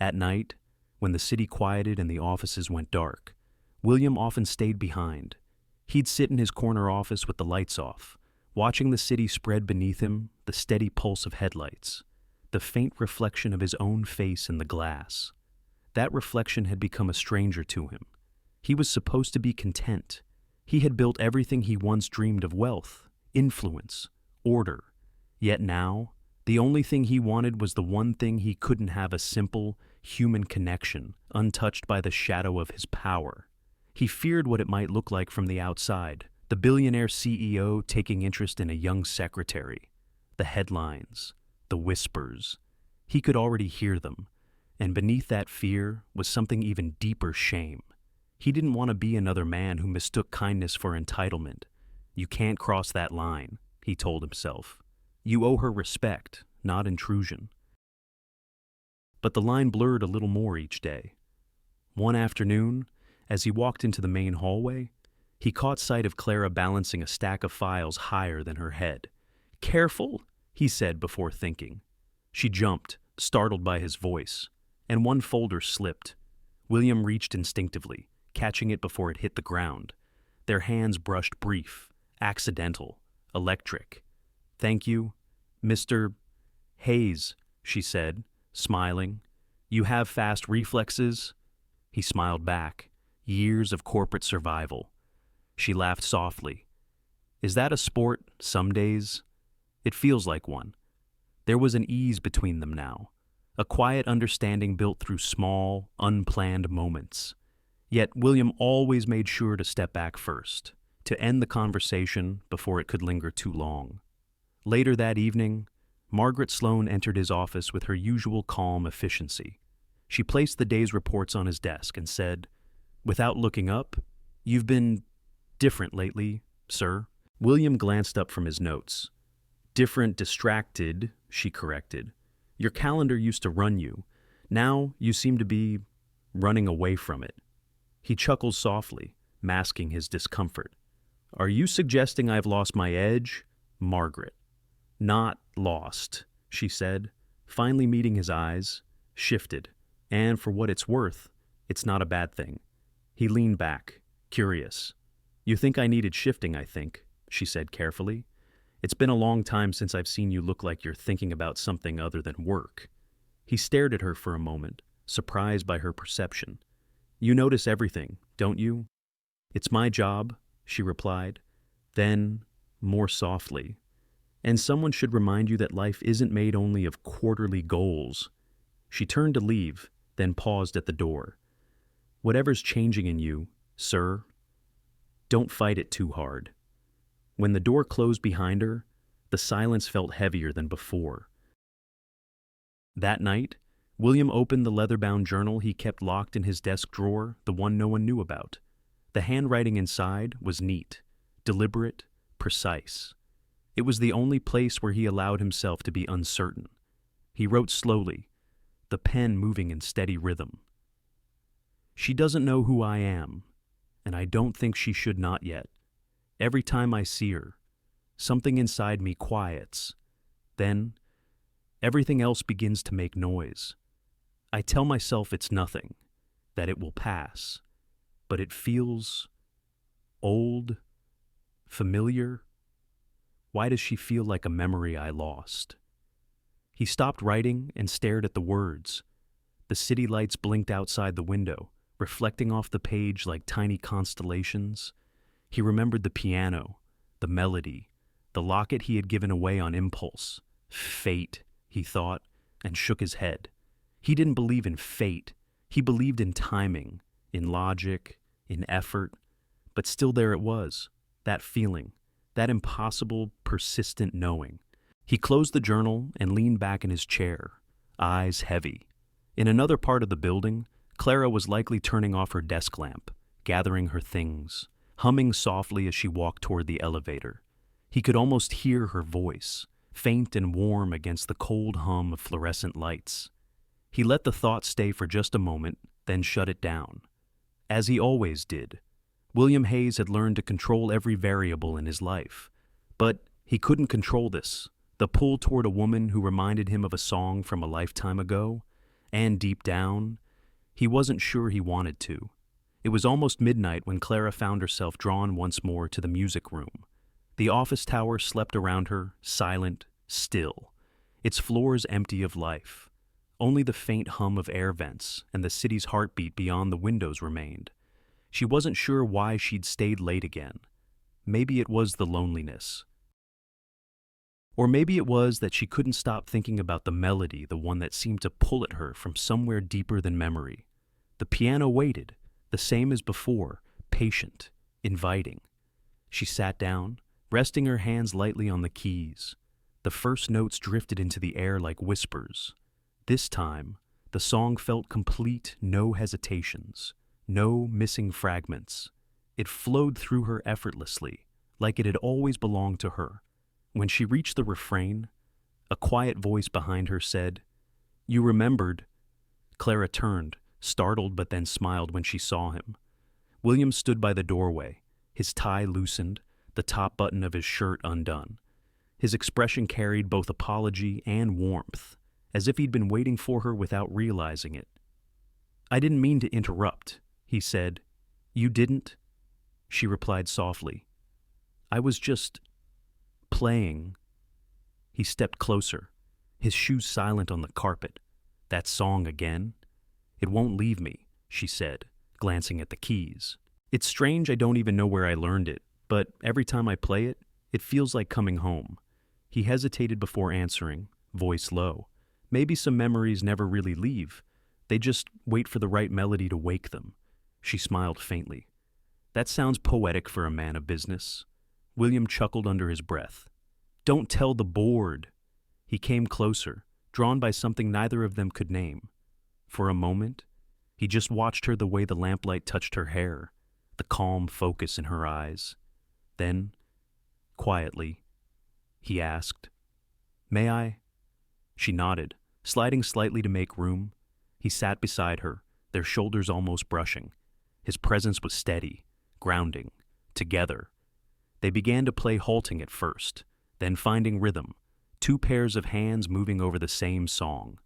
At night, when the city quieted and the offices went dark, William often stayed behind. He'd sit in his corner office with the lights off, watching the city spread beneath him, the steady pulse of headlights, the faint reflection of his own face in the glass. That reflection had become a stranger to him. He was supposed to be content. He had built everything he once dreamed of: wealth, influence, order. Yet now, the only thing he wanted was the one thing he couldn't have: a simple, human connection, untouched by the shadow of his power. He feared what it might look like from the outside, the billionaire CEO taking interest in a young secretary. The headlines, the whispers. He could already hear them, and beneath that fear was something even deeper: shame. He didn't want to be another man who mistook kindness for entitlement. "You can't cross that line," he told himself. "You owe her respect, not intrusion." But the line blurred a little more each day. One afternoon, as he walked into the main hallway, he caught sight of Clara balancing a stack of files higher than her head. "Careful," he said before thinking. She jumped, startled by his voice, and one folder slipped. William reached instinctively, catching it before it hit the ground. Their hands brushed, brief, accidental, electric. "Thank you, Mr. Hayes," she said, smiling. "You have fast reflexes." He smiled back. Years of corporate survival. She laughed softly. "Is that a sport some days?" "It feels like one." There was an ease between them now, a quiet understanding built through small, unplanned moments. Yet William always made sure to step back first, to end the conversation before it could linger too long. Later that evening, Margaret Sloane entered his office with her usual calm efficiency. She placed the day's reports on his desk and said, without looking up, "You've been different lately, sir." William glanced up from his notes. "Different, distracted," she corrected. "Your calendar used to run you. Now you seem to be running away from it." He chuckled softly, masking his discomfort. "Are you suggesting I've lost my edge, Margaret?" "Not lost," she said, finally meeting his eyes, shifted. "And for what it's worth, it's not a bad thing." He leaned back, curious. "You think I needed shifting, I think," she said carefully. "It's been a long time since I've seen you look like you're thinking about something other than work." He stared at her for a moment, surprised by her perception. "You notice everything, don't you?" "It's my job," she replied. Then, more softly, "And someone should remind you that life isn't made only of quarterly goals." She turned to leave, then paused at the door. "Whatever's changing in you, sir, don't fight it too hard." When the door closed behind her, the silence felt heavier than before. That night, William opened the leather-bound journal he kept locked in his desk drawer, the one no one knew about. The handwriting inside was neat, deliberate, precise. It was the only place where he allowed himself to be uncertain. He wrote slowly, the pen moving in steady rhythm. "She doesn't know who I am, and I don't think she should not yet. Every time I see her, something inside me quiets. Then, everything else begins to make noise. I tell myself it's nothing, that it will pass, but it feels old, familiar. Why does she feel like a memory I lost?" He stopped writing and stared at the words. The city lights blinked outside the window, reflecting off the page like tiny constellations. He remembered the piano, the melody, the locket he had given away on impulse. Fate, he thought, and shook his head. He didn't believe in fate. He believed in timing, in logic, in effort. But still there it was, that feeling, that impossible, persistent knowing. He closed the journal and leaned back in his chair, eyes heavy. In another part of the building, Clara was likely turning off her desk lamp, gathering her things, humming softly as she walked toward the elevator. He could almost hear her voice, faint and warm against the cold hum of fluorescent lights. He let the thought stay for just a moment, then shut it down. As he always did, William Hayes had learned to control every variable in his life. But he couldn't control this, the pull toward a woman who reminded him of a song from a lifetime ago, and deep down, he wasn't sure he wanted to. It was almost midnight when Clara found herself drawn once more to the music room. The office tower slept around her, silent, still, its floors empty of life. Only the faint hum of air vents and the city's heartbeat beyond the windows remained. She wasn't sure why she'd stayed late again. Maybe it was the loneliness. Or maybe it was that she couldn't stop thinking about the melody, the one that seemed to pull at her from somewhere deeper than memory. The piano waited, the same as before, patient, inviting. She sat down, resting her hands lightly on the keys. The first notes drifted into the air like whispers. This time, the song felt complete, no hesitations, no missing fragments. It flowed through her effortlessly, like it had always belonged to her. When she reached the refrain, a quiet voice behind her said, "You remembered." Clara turned, startled but then smiled when she saw him. William stood by the doorway, his tie loosened, the top button of his shirt undone. His expression carried both apology and warmth, as if he'd been waiting for her without realizing it. "I didn't mean to interrupt," he said. "You didn't?" She replied softly. "I was just playing." He stepped closer, his shoes silent on the carpet. "That song again?" "It won't leave me," she said, glancing at the keys. "It's strange I don't even know where I learned it, but every time I play it, it feels like coming home." He hesitated before answering, voice low. "Maybe some memories never really leave. They just wait for the right melody to wake them." She smiled faintly. "That sounds poetic for a man of business." William chuckled under his breath. Don't tell the board. He came closer, drawn by something neither of them could name. For a moment, he just watched her the way the lamplight touched her hair, the calm focus in her eyes. Then, quietly, he asked, "May I?" She nodded, sliding slightly to make room. He sat beside her, their shoulders almost brushing. His presence was steady, grounding, together. They began to play halting at first, then finding rhythm, two pairs of hands moving over the same song.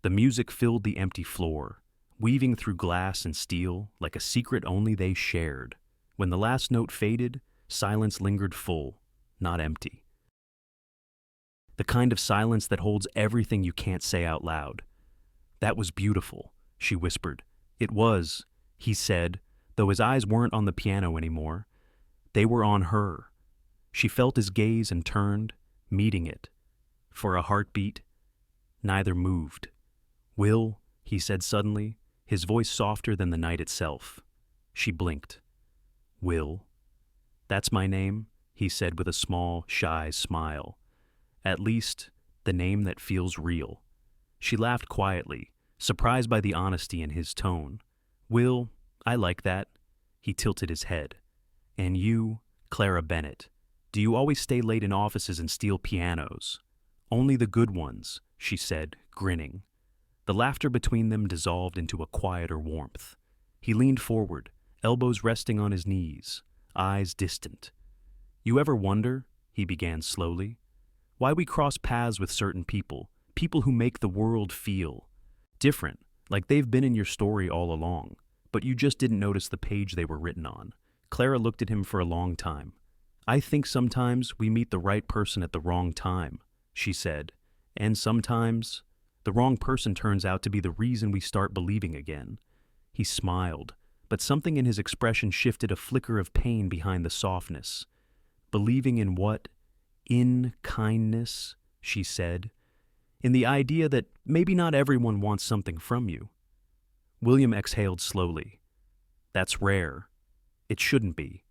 The music filled the empty floor, weaving through glass and steel like a secret only they shared. When the last note faded, silence lingered full, not empty. The kind of silence that holds everything you can't say out loud. "That was beautiful," she whispered. "It was," he said, though his eyes weren't on the piano anymore. They were on her. She felt his gaze and turned, meeting it. For a heartbeat, neither moved. "Will," he said suddenly, his voice softer than the night itself. She blinked. "Will." "That's my name," he said with a small, shy smile. "At least, the name that feels real." She laughed quietly, surprised by the honesty in his tone. "Will, I like that." He tilted his head. "And you, Clara Bennett, do you always stay late in offices and steal pianos?" "Only the good ones," she said, grinning. The laughter between them dissolved into a quieter warmth. He leaned forward, elbows resting on his knees, eyes distant. "You ever wonder," he began slowly, "why we cross paths with certain people, people who make the world feel different, like they've been in your story all along, but you just didn't notice the page they were written on?" Clara looked at him for a long time. "I think sometimes we meet the right person at the wrong time," she said, "and sometimes the wrong person turns out to be the reason we start believing again." He smiled, but something in his expression shifted, a flicker of pain behind the softness. "Believing in what?" "In kindness," she said. "In the idea that maybe not everyone wants something from you." William exhaled slowly. "That's rare. It shouldn't be."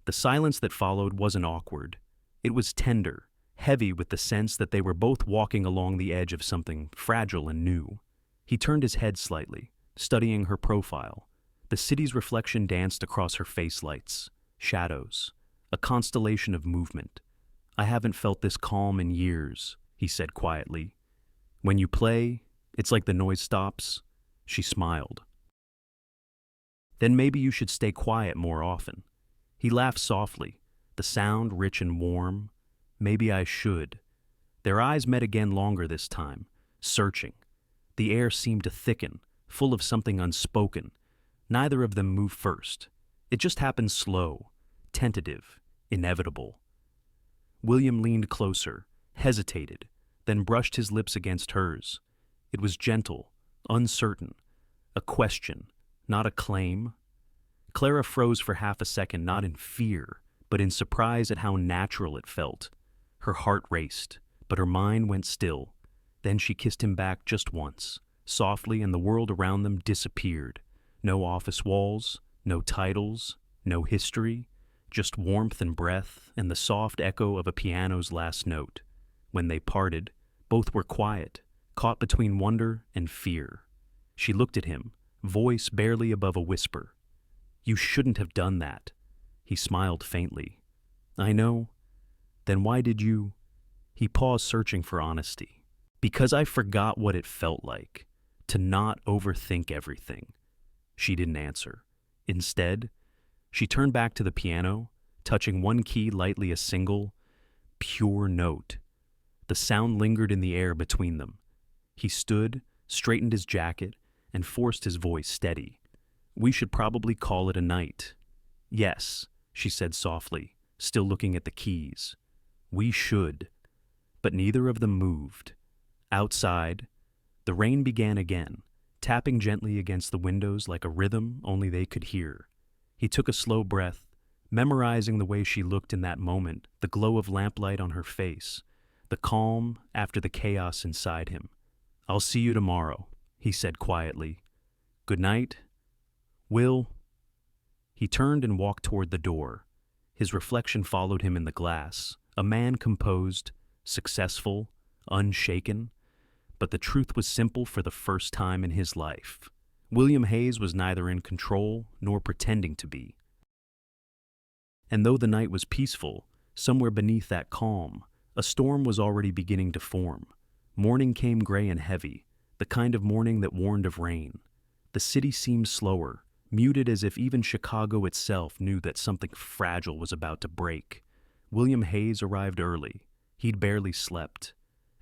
The silence that followed wasn't awkward. It was tender, heavy with the sense that they were both walking along the edge of something fragile and new. He turned his head slightly, studying her profile. The city's reflection danced across her face lights, shadows, a constellation of movement. "I haven't felt this calm in years," he said quietly. "When you play, it's like the noise stops." She smiled. "Then maybe you should stay quiet more often." He laughed softly, the sound rich and warm. "Maybe I should." Their eyes met again longer this time, searching. The air seemed to thicken, full of something unspoken. Neither of them moved first. It just happened slow, tentative, inevitable. William leaned closer, hesitated, then brushed his lips against hers. It was gentle, uncertain, a question, not a claim. Clara froze for half a second, not in fear, but in surprise at how natural it felt. Her heart raced, but her mind went still. Then she kissed him back just once, softly, and the world around them disappeared. No office walls, no titles, no history, just warmth and breath and the soft echo of a piano's last note. When they parted, both were quiet, caught between wonder and fear. She looked at him, voice barely above a whisper. "You shouldn't have done that." He smiled faintly. "I know. Then why did you?" He paused, searching for honesty. "Because I forgot what it felt like, to not overthink everything." She didn't answer. Instead, she turned back to the piano, touching one key lightly, a single, pure note. The sound lingered in the air between them. He stood, straightened his jacket, and forced his voice steady. "We should probably call it a night." "Yes," she said softly, still looking at the keys. "We should." But neither of them moved. Outside, the rain began again, tapping gently against the windows like a rhythm only they could hear. He took a slow breath, memorizing the way she looked in that moment, the glow of lamplight on her face, the calm after the chaos inside him. "I'll see you tomorrow," he said quietly. "Good night, Will." He turned and walked toward the door. His reflection followed him in the glass, A man composed, successful, unshaken. But the truth was simple for the first time in his life. William Hayes was neither in control nor pretending to be. And though the night was peaceful, somewhere beneath that calm, a storm was already beginning to form. Morning came gray and heavy, the kind of morning that warned of rain. The city seemed slower, muted, as if even Chicago itself knew that something fragile was about to break. William Hayes arrived early. He'd barely slept.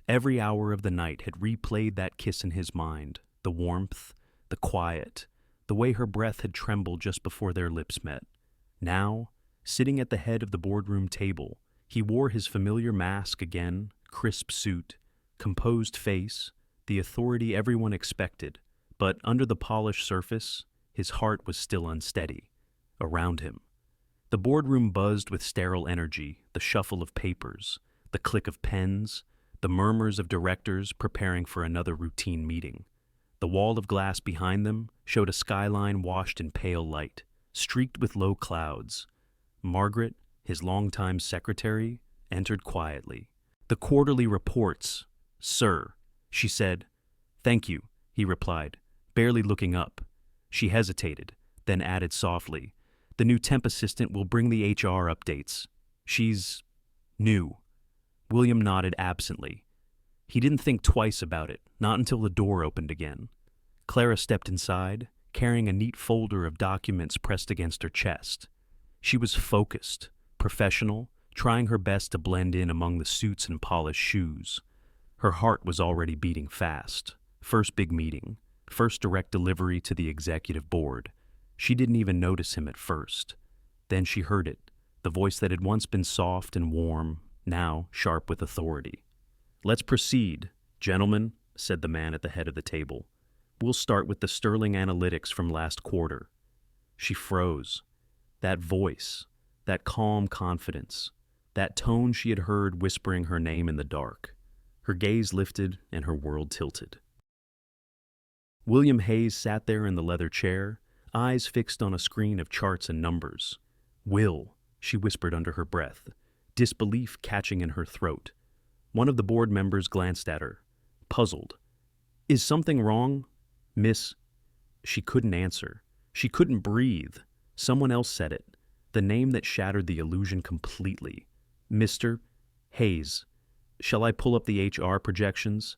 Every hour of the night had replayed that kiss in his mind, the warmth, the quiet, the way her breath had trembled just before their lips met. Now, sitting at the head of the boardroom table, he wore his familiar mask again, crisp suit, composed face, the authority everyone expected, but under the polished surface, his heart was still unsteady. Around him, the boardroom buzzed with sterile energy, the shuffle of papers, the click of pens, the murmurs of directors preparing for another routine meeting. The wall of glass behind them showed a skyline washed in pale light, streaked with low clouds. Margaret, his longtime secretary, entered quietly. "The quarterly reports, sir," she said. "Thank you," he replied, barely looking up. She hesitated, then added softly, "The new temp assistant will bring the HR updates. She's new." William nodded absently. He didn't think twice about it, not until the door opened again. Clara stepped inside, carrying a neat folder of documents pressed against her chest. She was focused, professional, trying her best to blend in among the suits and polished shoes. Her heart was already beating fast. First big meeting, first direct delivery to the executive board. She didn't even notice him at first. Then she heard it, the voice that had once been soft and warm, now sharp with authority. "Let's proceed, gentlemen," said the man at the head of the table. "We'll start with the sterling analytics from last quarter." She froze. That voice, that calm confidence, that tone she had heard whispering her name in the dark. Her gaze lifted and her world tilted. William Hayes sat there in the leather chair, eyes fixed on a screen of charts and numbers. "Will," she whispered under her breath, disbelief catching in her throat. One of the board members glanced at her, puzzled. "Is something wrong, Miss?" She couldn't answer. She couldn't breathe. Someone else said it, the name that shattered the illusion completely. "Mr. Hayes. Shall I pull up the HR projections?"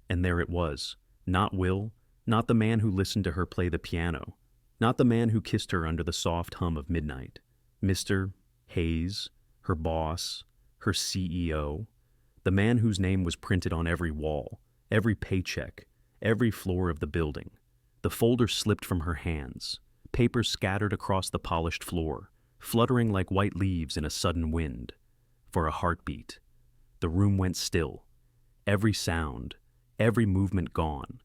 And there it was. Not Will, not the man who listened to her play the piano, not the man who kissed her under the soft hum of midnight. Mr. Hayes, her boss, her CEO, the man whose name was printed on every wall, every paycheck, every floor of the building. The folder slipped from her hands. Papers scattered across the polished floor, fluttering like white leaves in a sudden wind. For a heartbeat, the room went still. Every sound, every movement gone.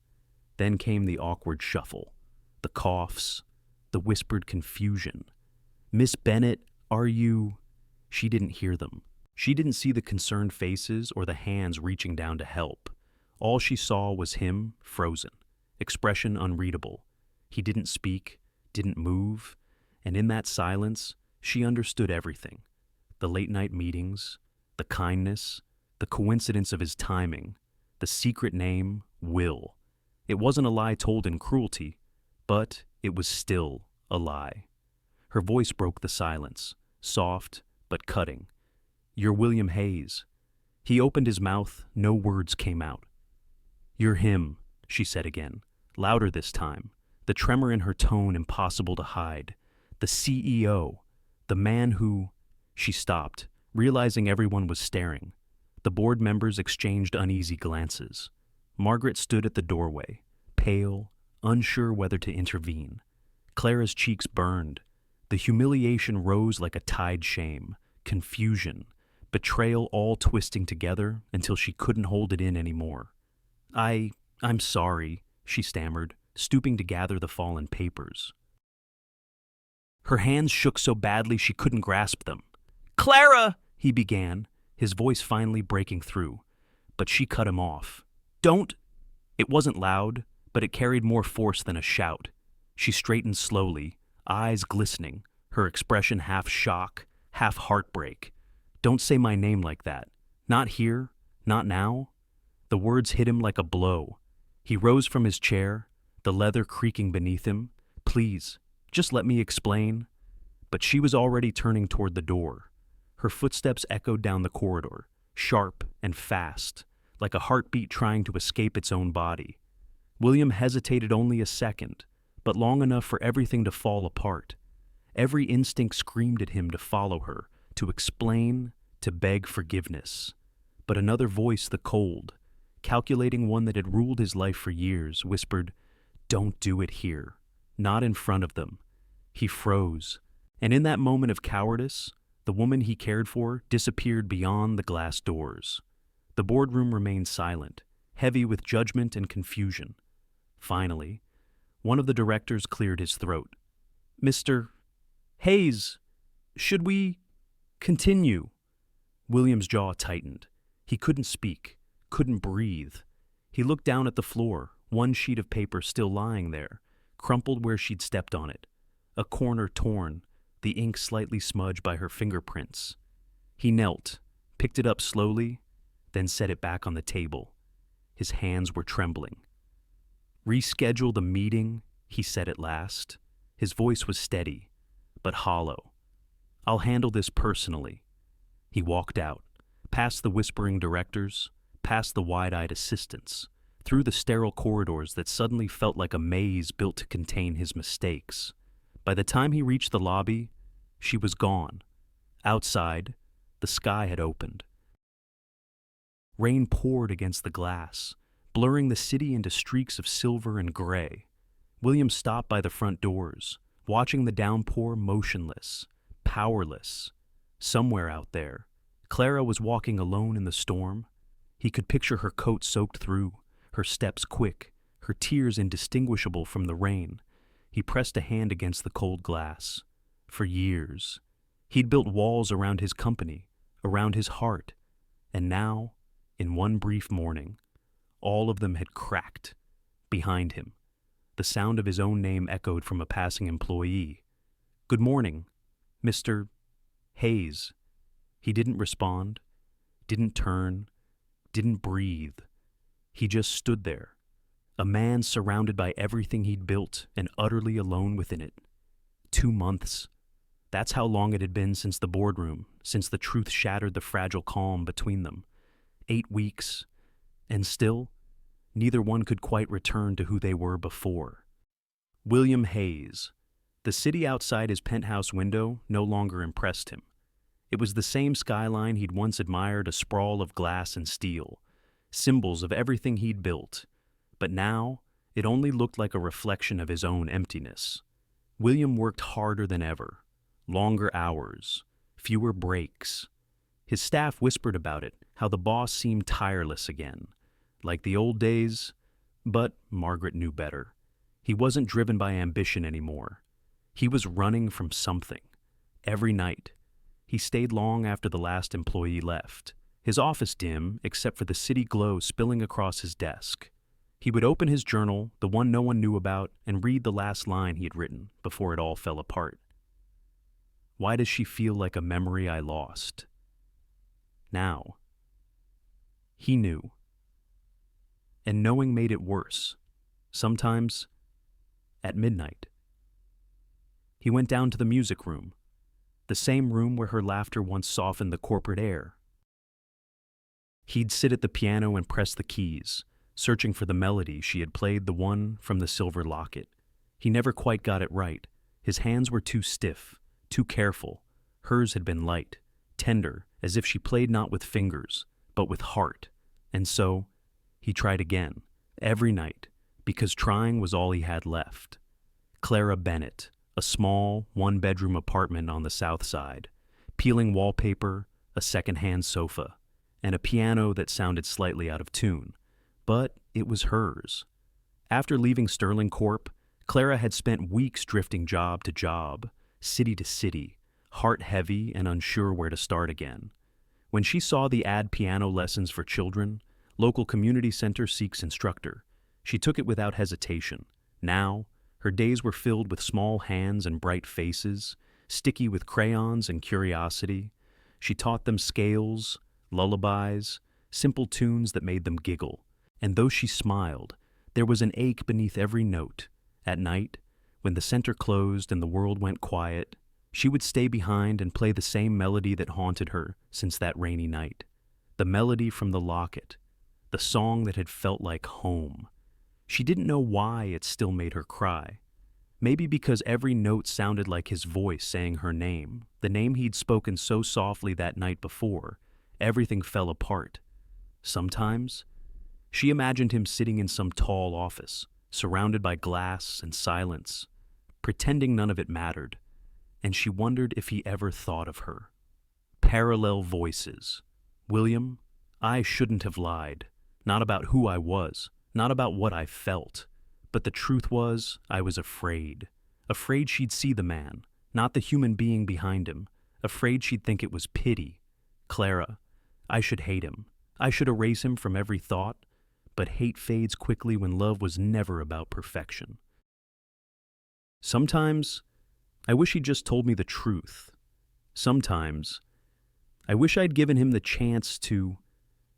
Then came the awkward shuffle, the coughs, the whispered confusion. "Miss Bennett, are you—" She didn't hear them. She didn't see the concerned faces or the hands reaching down to help. All she saw was him, frozen, expression unreadable. He didn't speak, didn't move, and in that silence, she understood everything. The late-night meetings, the kindness, the coincidence of his timing, the secret name, Will. It wasn't a lie told in cruelty, but it was still a lie. Her voice broke the silence, soft but cutting. "You're William Hayes." He opened his mouth, no words came out. "You're him," she said again, louder this time, the tremor in her tone impossible to hide. "The CEO, the man who—" She stopped, realizing everyone was staring. The board members exchanged uneasy glances. Margaret stood at the doorway, pale, unsure whether to intervene. Clara's cheeks burned. The humiliation rose like a tide shame, confusion, betrayal all twisting together until she couldn't hold it in anymore. I'm sorry," she stammered, stooping to gather the fallen papers. Her hands shook so badly she couldn't grasp them. "Clara!" he began, his voice finally breaking through. But she cut him off. "Don't—" It wasn't loud, but it carried more force than a shout. She straightened slowly, eyes glistening, her expression half shock, half heartbreak. Don't say my name like that. Not here, not now. The words hit him like a blow. He rose from his chair, the leather creaking beneath him. Please, just let me explain. But she was already turning toward the door. Her footsteps echoed down the corridor, sharp and fast, like a heartbeat trying to escape its own body. William hesitated only a second, but long enough for everything to fall apart. Every instinct screamed at him to follow her, to explain, to beg forgiveness. But another voice, the cold, calculating one that had ruled his life for years, whispered, "Don't do it here. Not in front of them." He froze, and in that moment of cowardice, the woman he cared for disappeared beyond the glass doors. The boardroom remained silent, heavy with judgment and confusion. Finally, one of the directors cleared his throat. "Mr. Hayes, should we continue?" William's jaw tightened. He couldn't speak, couldn't breathe. He looked down at the floor, one sheet of paper still lying there, crumpled where she'd stepped on it, a corner torn, the ink slightly smudged by her fingerprints. He knelt, picked it up slowly, then set it back on the table. His hands were trembling. "Reschedule the meeting," he said at last. His voice was steady, but hollow. "I'll handle this personally." He walked out, past the whispering directors, past the wide-eyed assistants, through the sterile corridors that suddenly felt like a maze built to contain his mistakes. By the time he reached the lobby, she was gone. Outside, the sky had opened. Rain poured against the glass, blurring the city into streaks of silver and gray. William stopped by the front doors, watching the downpour motionless, powerless. Somewhere out there, Clara was walking alone in the storm. He could picture her coat soaked through, her steps quick, her tears indistinguishable from the rain. He pressed a hand against the cold glass. For years, he'd built walls around his company, around his heart, and now, in one brief morning, all of them had cracked. Behind him, the sound of his own name echoed from a passing employee. "Good morning, Mr. Hayes." He didn't respond, didn't turn, didn't breathe. He just stood there, a man surrounded by everything he'd built and utterly alone within it. 2 months. That's how long it had been since the boardroom, since the truth shattered the fragile calm between them. 8 weeks, and still, neither one could quite return to who they were before. William Hayes. The city outside his penthouse window no longer impressed him. It was the same skyline he'd once admired, a sprawl of glass and steel, symbols of everything he'd built, but now it only looked like a reflection of his own emptiness. William worked harder than ever, longer hours, fewer breaks. His staff whispered about it, how the boss seemed tireless again, like the old days, but Margaret knew better. He wasn't driven by ambition anymore. He was running from something. Every night, he stayed long after the last employee left, his office dim except for the city glow spilling across his desk. He would open his journal, the one no one knew about, and read the last line he had written before it all fell apart. "Why does she feel like a memory I lost?" Now, he knew. And knowing made it worse, sometimes at midnight. He went down to the music room, the same room where her laughter once softened the corporate air. He'd sit at the piano and press the keys, searching for the melody she had played, the one from the silver locket. He never quite got it right. His hands were too stiff, too careful. Hers had been light, tender, as if she played not with fingers, but with heart. And so, he tried again, every night, because trying was all he had left. Clara Bennett, a small, one-bedroom apartment on the south side, peeling wallpaper, a second-hand sofa, and a piano that sounded slightly out of tune. But it was hers. After leaving Sterling Corp., Clara had spent weeks drifting job to job, city to city, heart-heavy and unsure where to start again. When she saw the ad piano lessons for children, local community center seeks instructor, she took it without hesitation. Now, her days were filled with small hands and bright faces, sticky with crayons and curiosity. She taught them scales, lullabies, simple tunes that made them giggle. And though she smiled, there was an ache beneath every note. At night, when the center closed and the world went quiet, she would stay behind and play the same melody that haunted her since that rainy night. The melody from the locket, the song that had felt like home. She didn't know why it still made her cry. Maybe because every note sounded like his voice saying her name, the name he'd spoken so softly that night before. Everything fell apart. Sometimes, she imagined him sitting in some tall office, surrounded by glass and silence, pretending none of it mattered, and she wondered if he ever thought of her. Parallel voices. William, I shouldn't have lied. Not about who I was, not about what I felt. But the truth was, I was afraid. Afraid she'd see the man, not the human being behind him. Afraid she'd think it was pity. Clara, I should hate him. I should erase him from every thought. But hate fades quickly when love was never about perfection. Sometimes, I wish he'd just told me the truth. Sometimes, I wish I'd given him the chance to.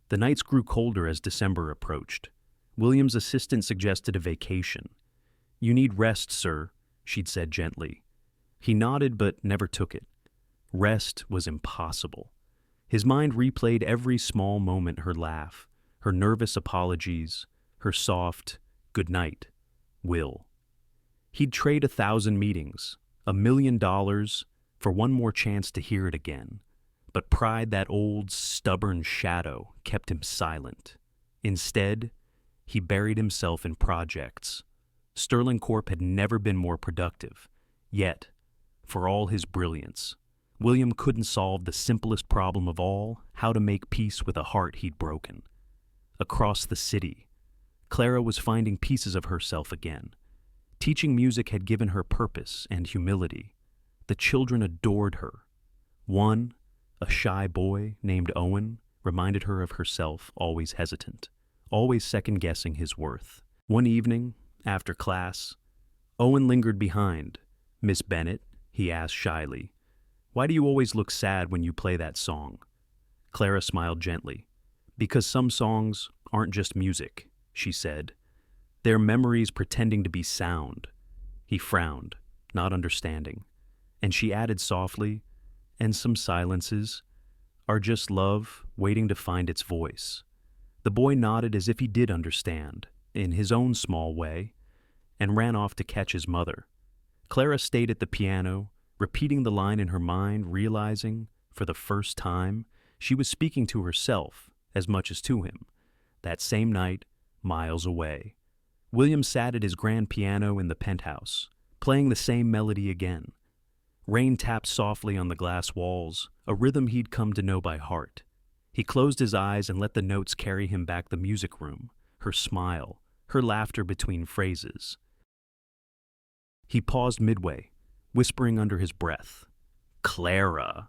The nights grew colder as December approached. William's assistant suggested a vacation. You need rest, sir, she'd said gently. He nodded but never took it. Rest was impossible. His mind replayed every small moment, her laugh, her nervous apologies, her soft, good night, Will. He'd trade 1,000 meetings, $1 million, for one more chance to hear it again. But pride, that old, stubborn shadow, kept him silent. Instead, he buried himself in projects. Sterling Corp had never been more productive. Yet, for all his brilliance, William couldn't solve the simplest problem of all, how to make peace with a heart he'd broken. Across the city, Clara was finding pieces of herself again. Teaching music had given her purpose and humility. The children adored her. One, a shy boy named Owen, reminded her of herself, always hesitant, always second-guessing his worth. One evening, after class, Owen lingered behind. Miss Bennett, he asked shyly, why do you always look sad when you play that song? Clara smiled gently. Because some songs aren't just music, she said. They're memories pretending to be sound. He frowned, not understanding. And she added softly, and some silences are just love waiting to find its voice. The boy nodded as if he did understand, in his own small way, and ran off to catch his mother. Clara stayed at the piano, repeating the line in her mind, realizing, for the first time, she was speaking to herself as much as to him. That same night, miles away, William sat at his grand piano in the penthouse, playing the same melody again. Rain tapped softly on the glass walls, a rhythm he'd come to know by heart. He closed his eyes and let the notes carry him back the music room, her smile, her laughter between phrases. He paused midway, whispering under his breath, Clara.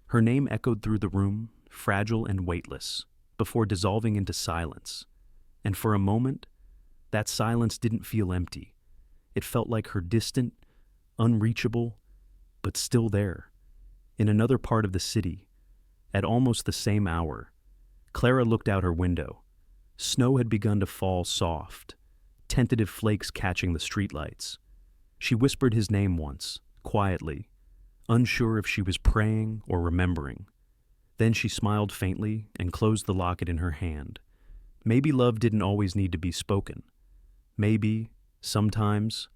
Her name echoed through the room, fragile and weightless, before dissolving into silence. And for a moment, that silence didn't feel empty. It felt like her distant, unreachable, but still there. In another part of the city, at almost the same hour, Clara looked out her window. Snow had begun to fall soft, tentative flakes catching the streetlights. She whispered his name once, quietly, unsure if she was praying or remembering. Then she smiled faintly and closed the locket in her hand. Maybe love didn't always need to be spoken. Maybe, sometimes,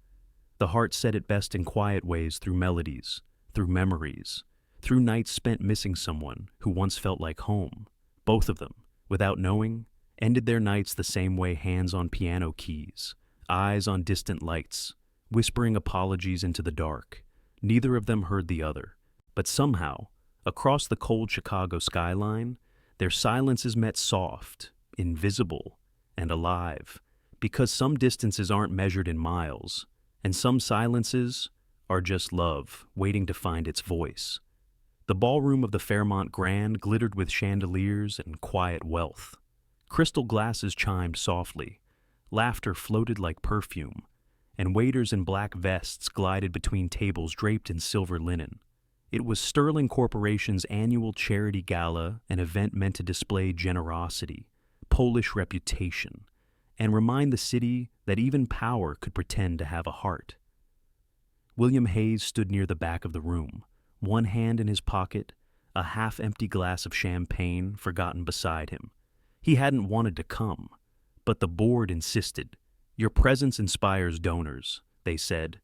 the heart said it best in quiet ways, through melodies, through memories, through nights spent missing someone who once felt like home. Both of them, without knowing, ended their nights the same way, hands on piano keys, eyes on distant lights, whispering apologies into the dark. Neither of them heard the other, but somehow, across the cold Chicago skyline, their silences met, soft, invisible, and alive, because some distances aren't measured in miles, and some silences are just love waiting to find its voice. The ballroom of the Fairmont Grand glittered with chandeliers and quiet wealth. Crystal glasses chimed softly, laughter floated like perfume, and waiters in black vests glided between tables draped in silver linen. It was Sterling Corporation's annual charity gala, an event meant to display generosity, Polish reputation, and remind the city that even power could pretend to have a heart. William Hayes stood near the back of the room, one hand in his pocket, a half-empty glass of champagne forgotten beside him. He hadn't wanted to come, but the board insisted. "Your presence inspires donors," they said.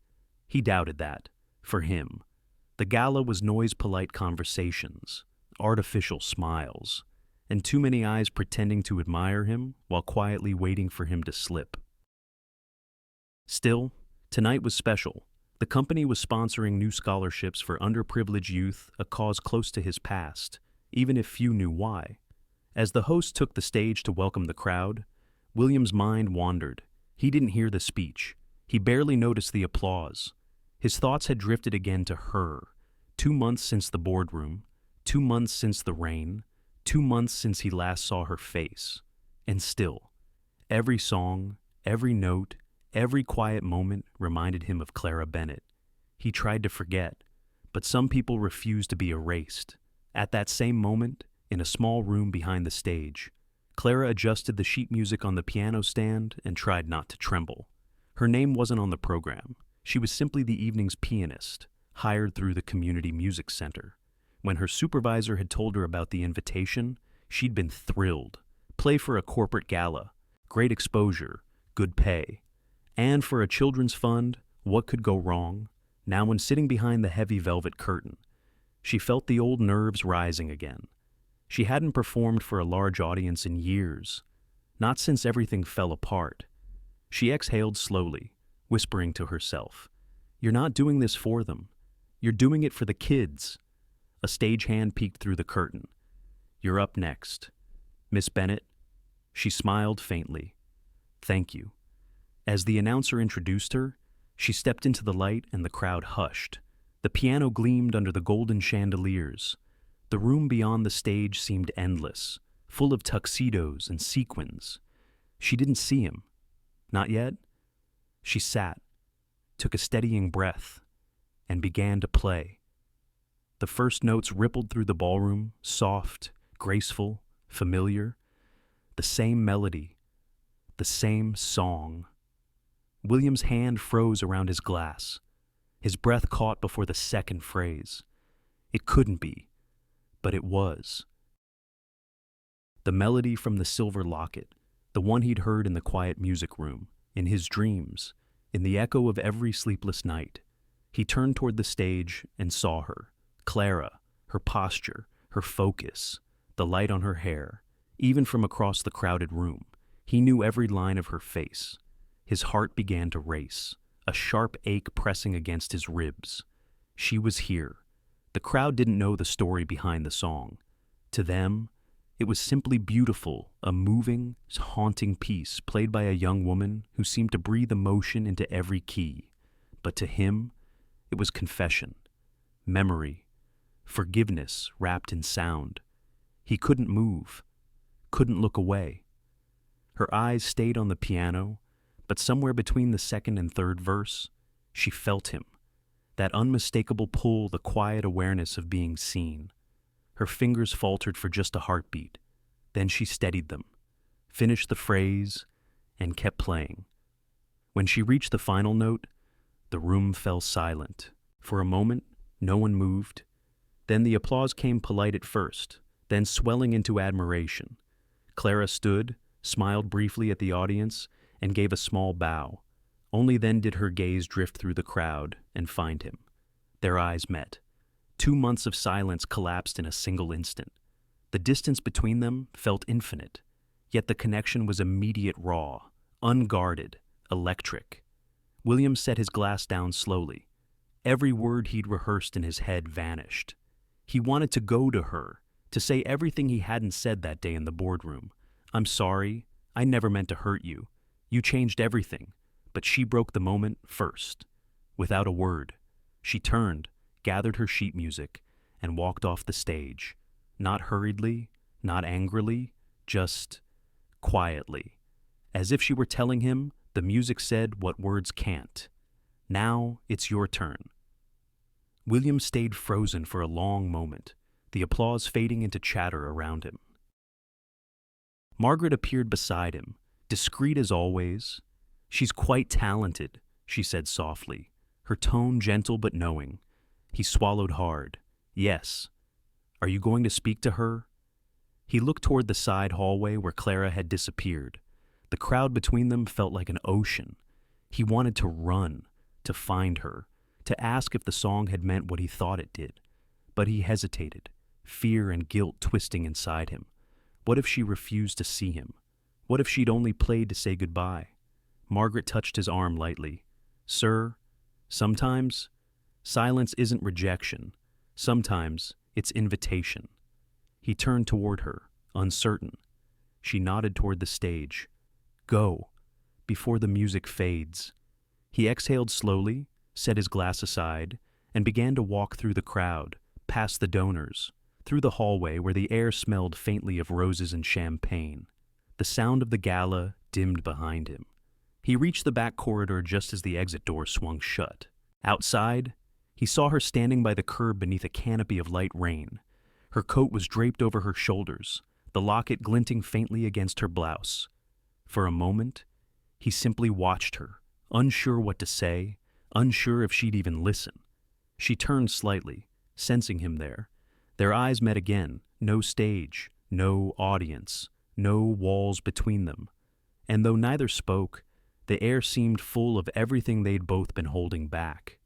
He doubted that, for him. The gala was noise-polite conversations, artificial smiles, and too many eyes pretending to admire him while quietly waiting for him to slip. Still, tonight was special. The company was sponsoring new scholarships for underprivileged youth, a cause close to his past, even if few knew why. As the host took the stage to welcome the crowd, William's mind wandered. He didn't hear the speech. He barely noticed the applause. His thoughts had drifted again to her. 2 months since the boardroom, 2 months since the rain, 2 months since he last saw her face. And still, every song, every note, every quiet moment reminded him of Clara Bennett. He tried to forget, but some people refused to be erased. At that same moment, in a small room behind the stage, Clara adjusted the sheet music on the piano stand and tried not to tremble. Her name wasn't on the program. She was simply the evening's pianist, hired through the community music center. When her supervisor had told her about the invitation, she'd been thrilled. Play for a corporate gala, great exposure, good pay. And for a children's fund, what could go wrong? Now when sitting behind the heavy velvet curtain, she felt the old nerves rising again. She hadn't performed for a large audience in years, not since everything fell apart. She exhaled slowly, whispering to herself, "You're not doing this for them. You're doing it for the kids." A stagehand peeked through the curtain. "You're up next. Miss Bennett." She smiled faintly. "Thank you." As the announcer introduced her, she stepped into the light and the crowd hushed. The piano gleamed under the golden chandeliers. The room beyond the stage seemed endless, full of tuxedos and sequins. She didn't see him. Not yet. She sat, took a steadying breath, and began to play. The first notes rippled through the ballroom, soft, graceful, familiar. The same melody, the same song. William's hand froze around his glass. His breath caught before the second phrase. It couldn't be, but it was. The melody from the silver locket, the one he'd heard in the quiet music room, in his dreams, in the echo of every sleepless night. He turned toward the stage and saw her, Clara, her posture, her focus, the light on her hair. Even from across the crowded room, he knew every line of her face. His heart began to race, a sharp ache pressing against his ribs. She was here. The crowd didn't know the story behind the song. To them, it was simply beautiful, a moving, haunting piece played by a young woman who seemed to breathe emotion into every key. But to him, it was confession, memory, forgiveness wrapped in sound. He couldn't move, couldn't look away. Her eyes stayed on the piano, but somewhere between the second and third verse, she felt him, that unmistakable pull, the quiet awareness of being seen. Her fingers faltered for just a heartbeat. Then she steadied them, finished the phrase, and kept playing. When she reached the final note, the room fell silent. For a moment, no one moved. Then the applause came polite at first, then swelling into admiration. Clara stood, smiled briefly at the audience, and gave a small bow. Only then did her gaze drift through the crowd and find him. Their eyes met. 2 months of silence collapsed in a single instant. The distance between them felt infinite, yet the connection was immediate, raw, unguarded, electric. William set his glass down slowly. Every word he'd rehearsed in his head vanished. He wanted to go to her, to say everything he hadn't said that day in the boardroom. "I'm sorry. I never meant to hurt you. You changed everything." But she broke the moment first. Without a word, she turned, gathered her sheet music, and walked off the stage. Not hurriedly, not angrily, just quietly. As if she were telling him, the music said what words can't. "Now it's your turn." William stayed frozen for a long moment, the applause fading into chatter around him. Margaret appeared beside him, discreet as always. "She's quite talented," she said softly, her tone gentle but knowing. He swallowed hard. "Yes. Are you going to speak to her?" He looked toward the side hallway where Clara had disappeared. The crowd between them felt like an ocean. He wanted to run, to find her, to ask if the song had meant what he thought it did. But he hesitated, fear and guilt twisting inside him. What if she refused to see him? What if she'd only played to say goodbye? Margaret touched his arm lightly. "Sir, sometimes silence isn't rejection. Sometimes it's invitation." He turned toward her, uncertain. She nodded toward the stage. "Go, before the music fades." He exhaled slowly, set his glass aside, and began to walk through the crowd, past the donors, through the hallway where the air smelled faintly of roses and champagne. The sound of the gala dimmed behind him. He reached the back corridor just as the exit door swung shut. Outside, he saw her standing by the curb beneath a canopy of light rain. Her coat was draped over her shoulders, the locket glinting faintly against her blouse. For a moment, he simply watched her, unsure what to say, unsure if she'd even listen. She turned slightly, sensing him there. Their eyes met again, no stage, no audience, no walls between them. And though neither spoke, the air seemed full of everything they'd both been holding back.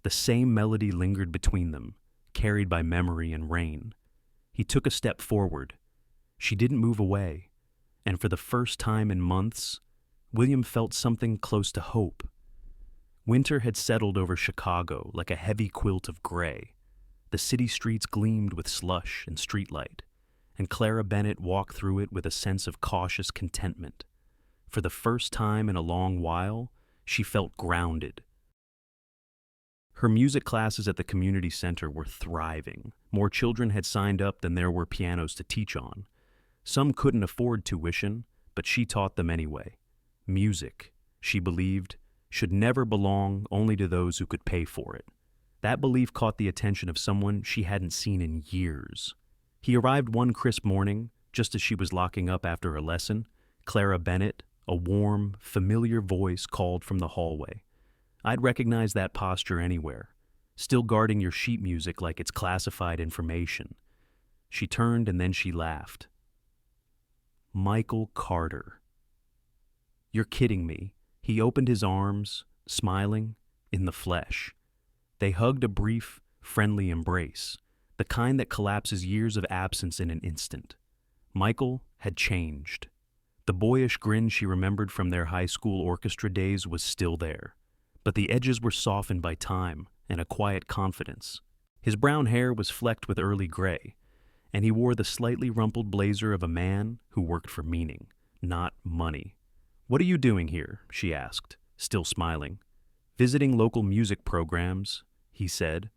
The same melody lingered between them, carried by memory and rain. He took a step forward. She didn't move away, and for the first time in months, William felt something close to hope. Winter had settled over Chicago like a heavy quilt of gray. The city streets gleamed with slush and streetlight, and Clara Bennett walked through it with a sense of cautious contentment. For the first time in a long while, she felt grounded. Her music classes at the community center were thriving. More children had signed up than there were pianos to teach on. Some couldn't afford tuition, but she taught them anyway. Music, she believed, should never belong only to those who could pay for it. That belief caught the attention of someone she hadn't seen in years. He arrived one crisp morning, just as she was locking up after a lesson. Clara Bennett, a warm, familiar voice called from the hallway. I'd recognize that posture anywhere, still guarding your sheet music like it's classified information. She turned and then she laughed. Michael Carter. You're kidding me. He opened his arms, smiling, in the flesh. They hugged a brief, friendly embrace, the kind that collapses years of absence in an instant. Michael had changed. The boyish grin she remembered from their high school orchestra days was still there, but the edges were softened by time and a quiet confidence. His brown hair was flecked with early gray, and he wore the slightly rumpled blazer of a man who worked for meaning, not money. "What are you doing here?" she asked, still smiling. "Visiting local music programs," he said.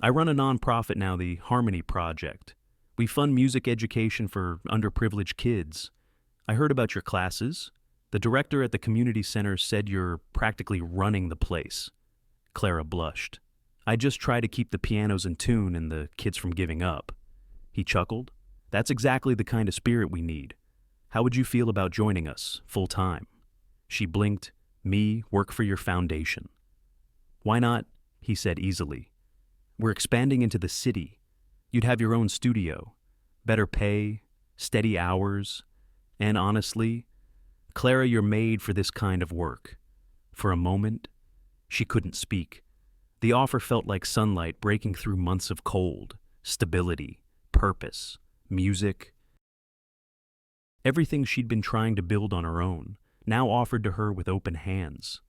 "I run a nonprofit now, the Harmony Project. We fund music education for underprivileged kids. I heard about your classes. The director at the community center said you're practically running the place." Clara blushed. "I just try to keep the pianos in tune and the kids from giving up." He chuckled. "That's exactly the kind of spirit we need. How would you feel about joining us, full time?" She blinked. "Me, work for your foundation." "Why not?" he said easily. "We're expanding into the city. You'd have your own studio, better pay, steady hours, and honestly, Clara, you're made for this kind of work." For a moment, she couldn't speak. The offer felt like sunlight breaking through months of cold, stability, purpose, music. Everything she'd been trying to build on her own, now offered to her with open hands.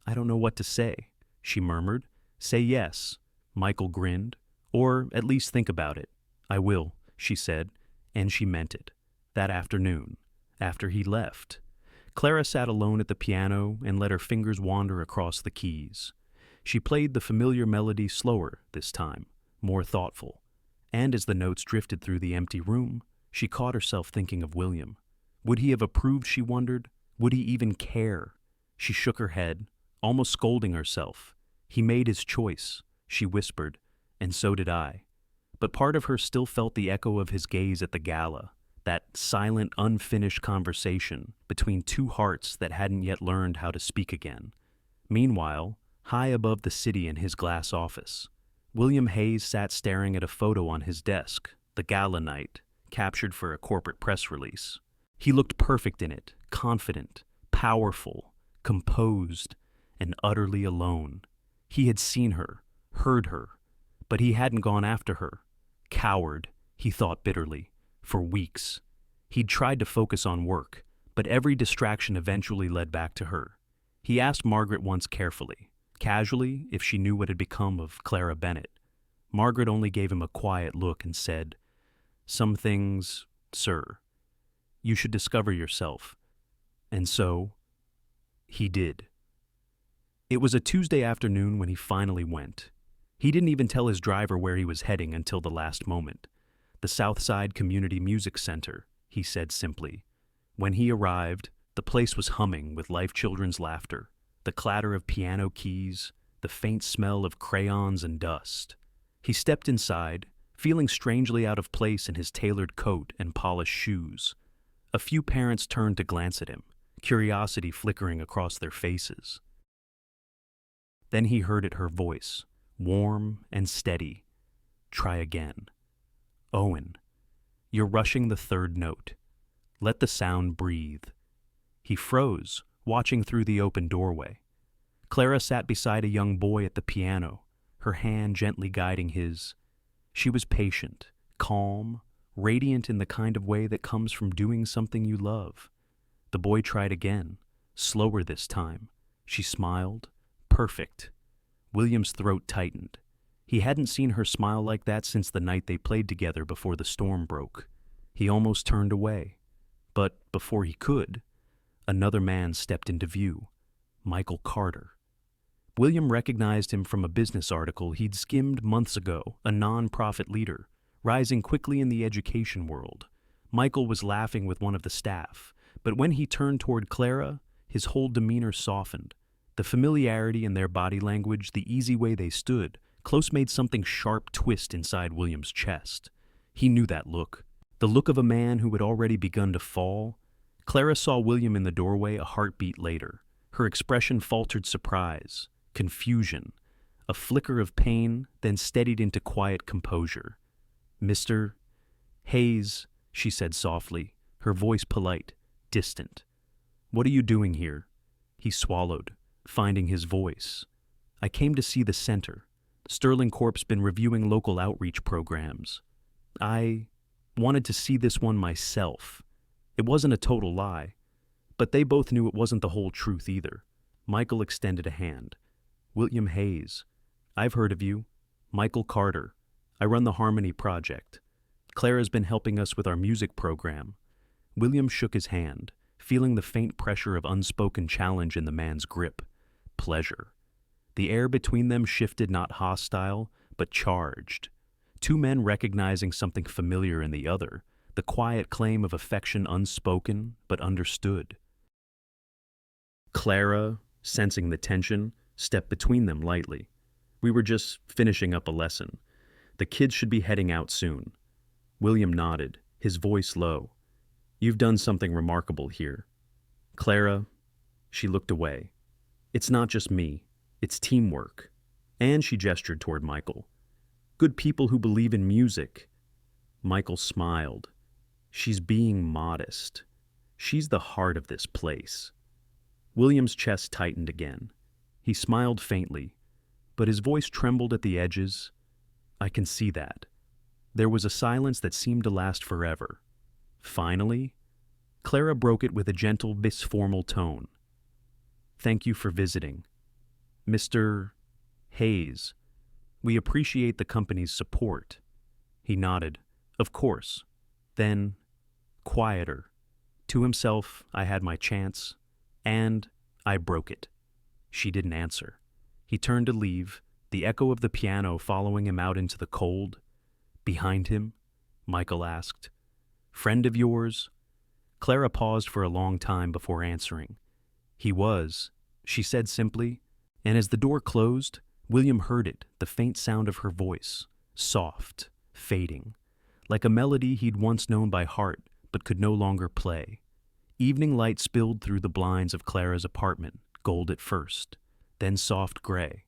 "I don't know what to say," she murmured. "Say yes," Michael grinned, "or at least think about it." "I will," she said, and she meant it. That afternoon, after he left, Clara sat alone at the piano and let her fingers wander across the keys. She played the familiar melody slower this time, more thoughtful. And as the notes drifted through the empty room, she caught herself thinking of William. Would he have approved, she wondered? Would he even care? She shook her head, almost scolding herself. He made his choice, she whispered, and so did I. But part of her still felt the echo of his gaze at the gala, that silent, unfinished conversation between two hearts that hadn't yet learned how to speak again. Meanwhile, high above the city in his glass office, William Hayes sat staring at a photo on his desk, the gala night, captured for a corporate press release. He looked perfect in it, confident, powerful, composed, and utterly alone. He had seen her, heard her, but he hadn't gone after her. Coward, he thought bitterly, for weeks. He'd tried to focus on work, but every distraction eventually led back to her. He asked Margaret once carefully, casually, if she knew what had become of Clara Bennett. Margaret only gave him a quiet look and said, "Some things, sir, you should discover yourself." And so, he did. It was a Tuesday afternoon when he finally went. He didn't even tell his driver where he was heading until the last moment. "The Southside Community Music Center," he said simply. When he arrived, the place was humming with life children's laughter, the clatter of piano keys, the faint smell of crayons and dust. He stepped inside, feeling strangely out of place in his tailored coat and polished shoes. A few parents turned to glance at him, curiosity flickering across their faces. Then he heard it, her voice, warm and steady. "Try again. Owen, you're rushing the third note. Let the sound breathe." He froze, watching through the open doorway. Clara sat beside a young boy at the piano, her hand gently guiding his. She was patient, calm, radiant in the kind of way that comes from doing something you love. The boy tried again, slower this time. She smiled. Perfect. William's throat tightened. He hadn't seen her smile like that since the night they played together before the storm broke. He almost turned away. But before he could, another man stepped into view. Michael Carter. William recognized him from a business article he'd skimmed months ago, a non-profit leader, rising quickly in the education world. Michael was laughing with one of the staff, but when he turned toward Clara, his whole demeanor softened. The familiarity in their body language, the easy way they stood, close made something sharp twist inside William's chest. He knew that look. The look of a man who had already begun to fall. Clara saw William in the doorway a heartbeat later. Her expression faltered surprise, confusion, a flicker of pain, then steadied into quiet composure. "Mr. Hayes," she said softly, her voice polite, distant. "What are you doing here?" He swallowed, finding his voice. "I came to see the center. Sterling Corp's been reviewing local outreach programs. I wanted to see this one myself." It wasn't a total lie, but they both knew it wasn't the whole truth either. Michael extended a hand. "William Hayes. I've heard of you. Michael Carter. I run the Harmony Project. Clara's been helping us with our music program." William shook his hand, feeling the faint pressure of unspoken challenge in the man's grip. Pleasure. The air between them shifted, not hostile, but charged. Two men recognizing something familiar in the other, the quiet claim of affection unspoken but understood. Clara, sensing the tension, stepped between them lightly. "We were just finishing up a lesson. The kids should be heading out soon." William nodded, his voice low. "You've done something remarkable here. Clara," she looked away. "It's not just me. It's teamwork." And she gestured toward Michael. "Good people who believe in music." Michael smiled. "She's being modest. She's the heart of this place." William's chest tightened again. He smiled faintly, but his voice trembled at the edges. "I can see that." There was a silence that seemed to last forever. Finally, Clara broke it with a gentle, formal tone. "Thank you for visiting. Mr. Hayes, we appreciate the company's support." He nodded. "Of course." Then, quieter. To himself, "I had my chance, and I broke it." She didn't answer. He turned to leave, the echo of the piano following him out into the cold. "Behind him?" Michael asked. "Friend of yours?" Clara paused for a long time before answering. "He was," she said simply, and as the door closed, William heard it, the faint sound of her voice, soft, fading, like a melody he'd once known by heart but could no longer play. Evening light spilled through the blinds of Clara's apartment, gold at first, then soft gray.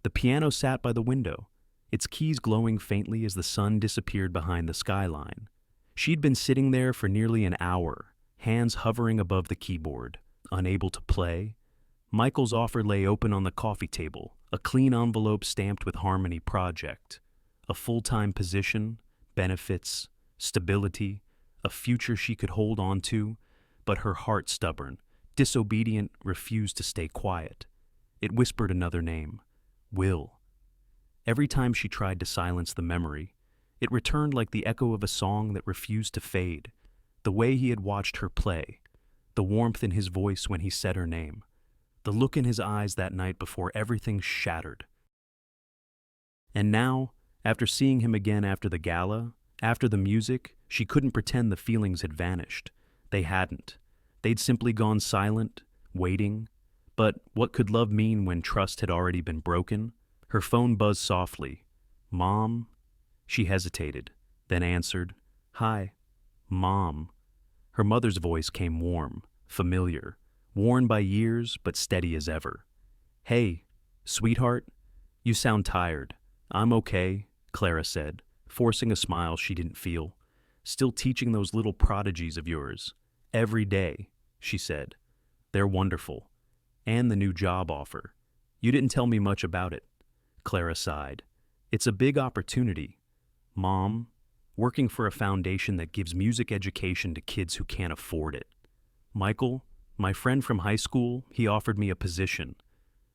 The piano sat by the window, its keys glowing faintly as the sun disappeared behind the skyline. She'd been sitting there for nearly an hour, hands hovering above the keyboard, unable to play. Michael's offer lay open on the coffee table, a clean envelope stamped with Harmony Project. A full-time position, benefits, stability, a future she could hold on to, but her heart, stubborn, disobedient, refused to stay quiet. It whispered another name, Will. Every time she tried to silence the memory, it returned like the echo of a song that refused to fade, the way he had watched her play, the warmth in his voice when he said her name, the look in his eyes that night before everything shattered. And now, after seeing him again after the gala, after the music, she couldn't pretend the feelings had vanished. They hadn't. They'd simply gone silent, waiting. But what could love mean when trust had already been broken? Her phone buzzed softly. Mom? She hesitated, then answered, Hi, Mom. Her mother's voice came warm, familiar, worn by years but steady as ever. Hey, sweetheart, you sound tired. I'm okay, Clara said, forcing a smile she didn't feel. Still teaching those little prodigies of yours. Every day, she said. They're wonderful. And the new job offer. You didn't tell me much about it. Clara sighed. It's a big opportunity. Mom, working for a foundation that gives music education to kids who can't afford it. Michael, my friend from high school, he offered me a position.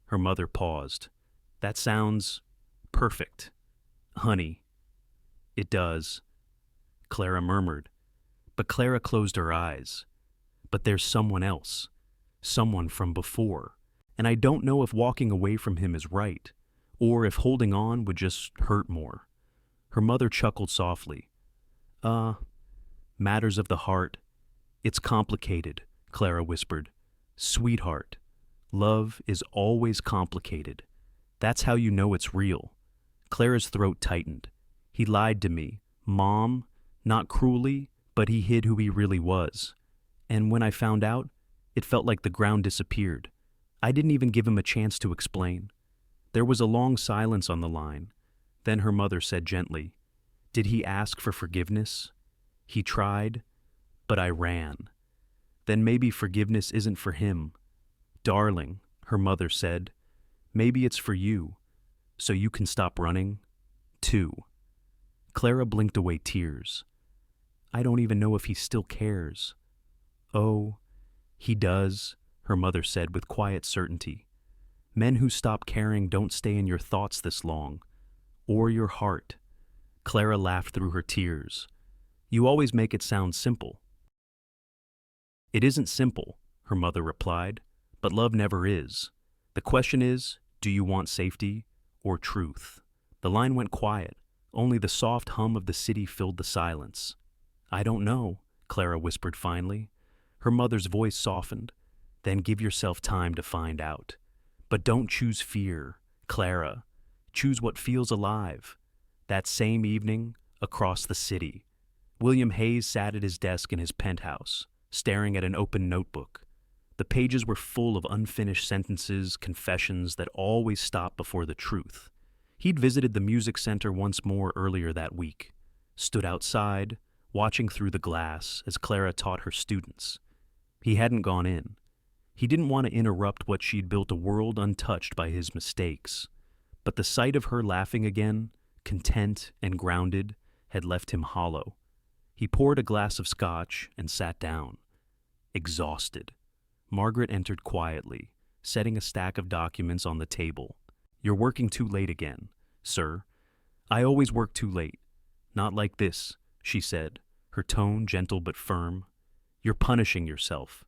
Her mother paused. That sounds perfect. Honey. It does, Clara murmured. But Clara closed her eyes. But there's someone else. Someone from before. And I don't know if walking away from him is right, or if holding on would just hurt more. Her mother chuckled softly. Matters of the heart. It's complicated, Clara whispered. Sweetheart, love is always complicated. That's how you know it's real. Clara's throat tightened. He lied to me, Mom, not cruelly, but he hid who he really was. And when I found out, it felt like the ground disappeared. I didn't even give him a chance to explain. There was a long silence on the line. Then her mother said gently, Did he ask for forgiveness? He tried, but I ran. Then maybe forgiveness isn't for him. Darling, her mother said, maybe it's for you, so you can stop running, too. Clara blinked away tears. I don't even know if he still cares. Oh, he does, her mother said with quiet certainty. Men who stop caring don't stay in your thoughts this long, or your heart. Clara laughed through her tears. You always make it sound simple. It isn't simple, her mother replied, but love never is. The question is, do you want safety or truth? The line went quiet. Only the soft hum of the city filled the silence. I don't know, Clara whispered finally. Her mother's voice softened. Then give yourself time to find out. But don't choose fear, Clara. Choose what feels alive. That same evening, across the city, William Hayes sat at his desk in his penthouse, staring at an open notebook. The pages were full of unfinished sentences, confessions that always stopped before the truth. He'd visited the music center once more earlier that week, stood outside, watching through the glass as Clara taught her students. He hadn't gone in. He didn't want to interrupt what she'd built a world untouched by his mistakes. But the sight of her laughing again, content and grounded, had left him hollow. He poured a glass of scotch and sat down, exhausted. Margaret entered quietly, setting a stack of documents on the table. You're working too late again, sir. I always work too late. Not like this, she said, her tone gentle but firm. You're punishing yourself.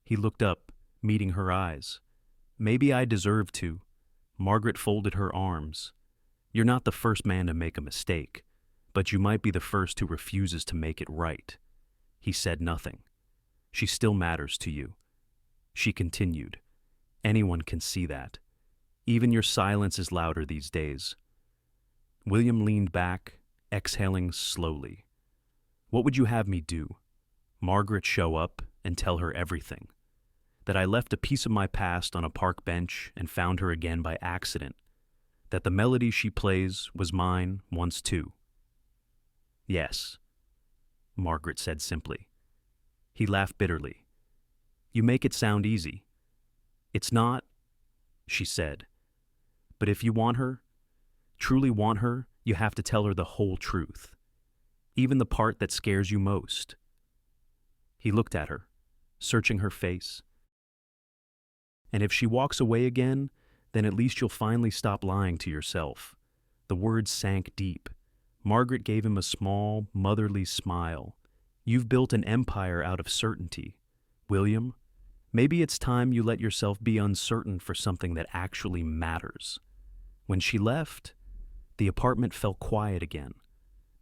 He looked up, meeting her eyes. Maybe I deserve to. Margaret folded her arms. You're not the first man to make a mistake, but you might be the first who refuses to make it right. He said nothing. She still matters to you. She continued. Anyone can see that. Even your silence is louder these days. William leaned back, exhaling slowly. What would you have me do? Margaret show up and tell her everything. That I left a piece of my past on a park bench and found her again by accident. That the melody she plays was mine once too. Yes, Margaret said simply. He laughed bitterly. You make it sound easy. It's not, she said. But if you want her, truly want her, you have to tell her the whole truth. Even the part that scares you most. He looked at her, searching her face. And if she walks away again, then at least you'll finally stop lying to yourself. The words sank deep. Margaret gave him a small, motherly smile. You've built an empire out of certainty. William, maybe it's time you let yourself be uncertain for something that actually matters. When she left, the apartment fell quiet again.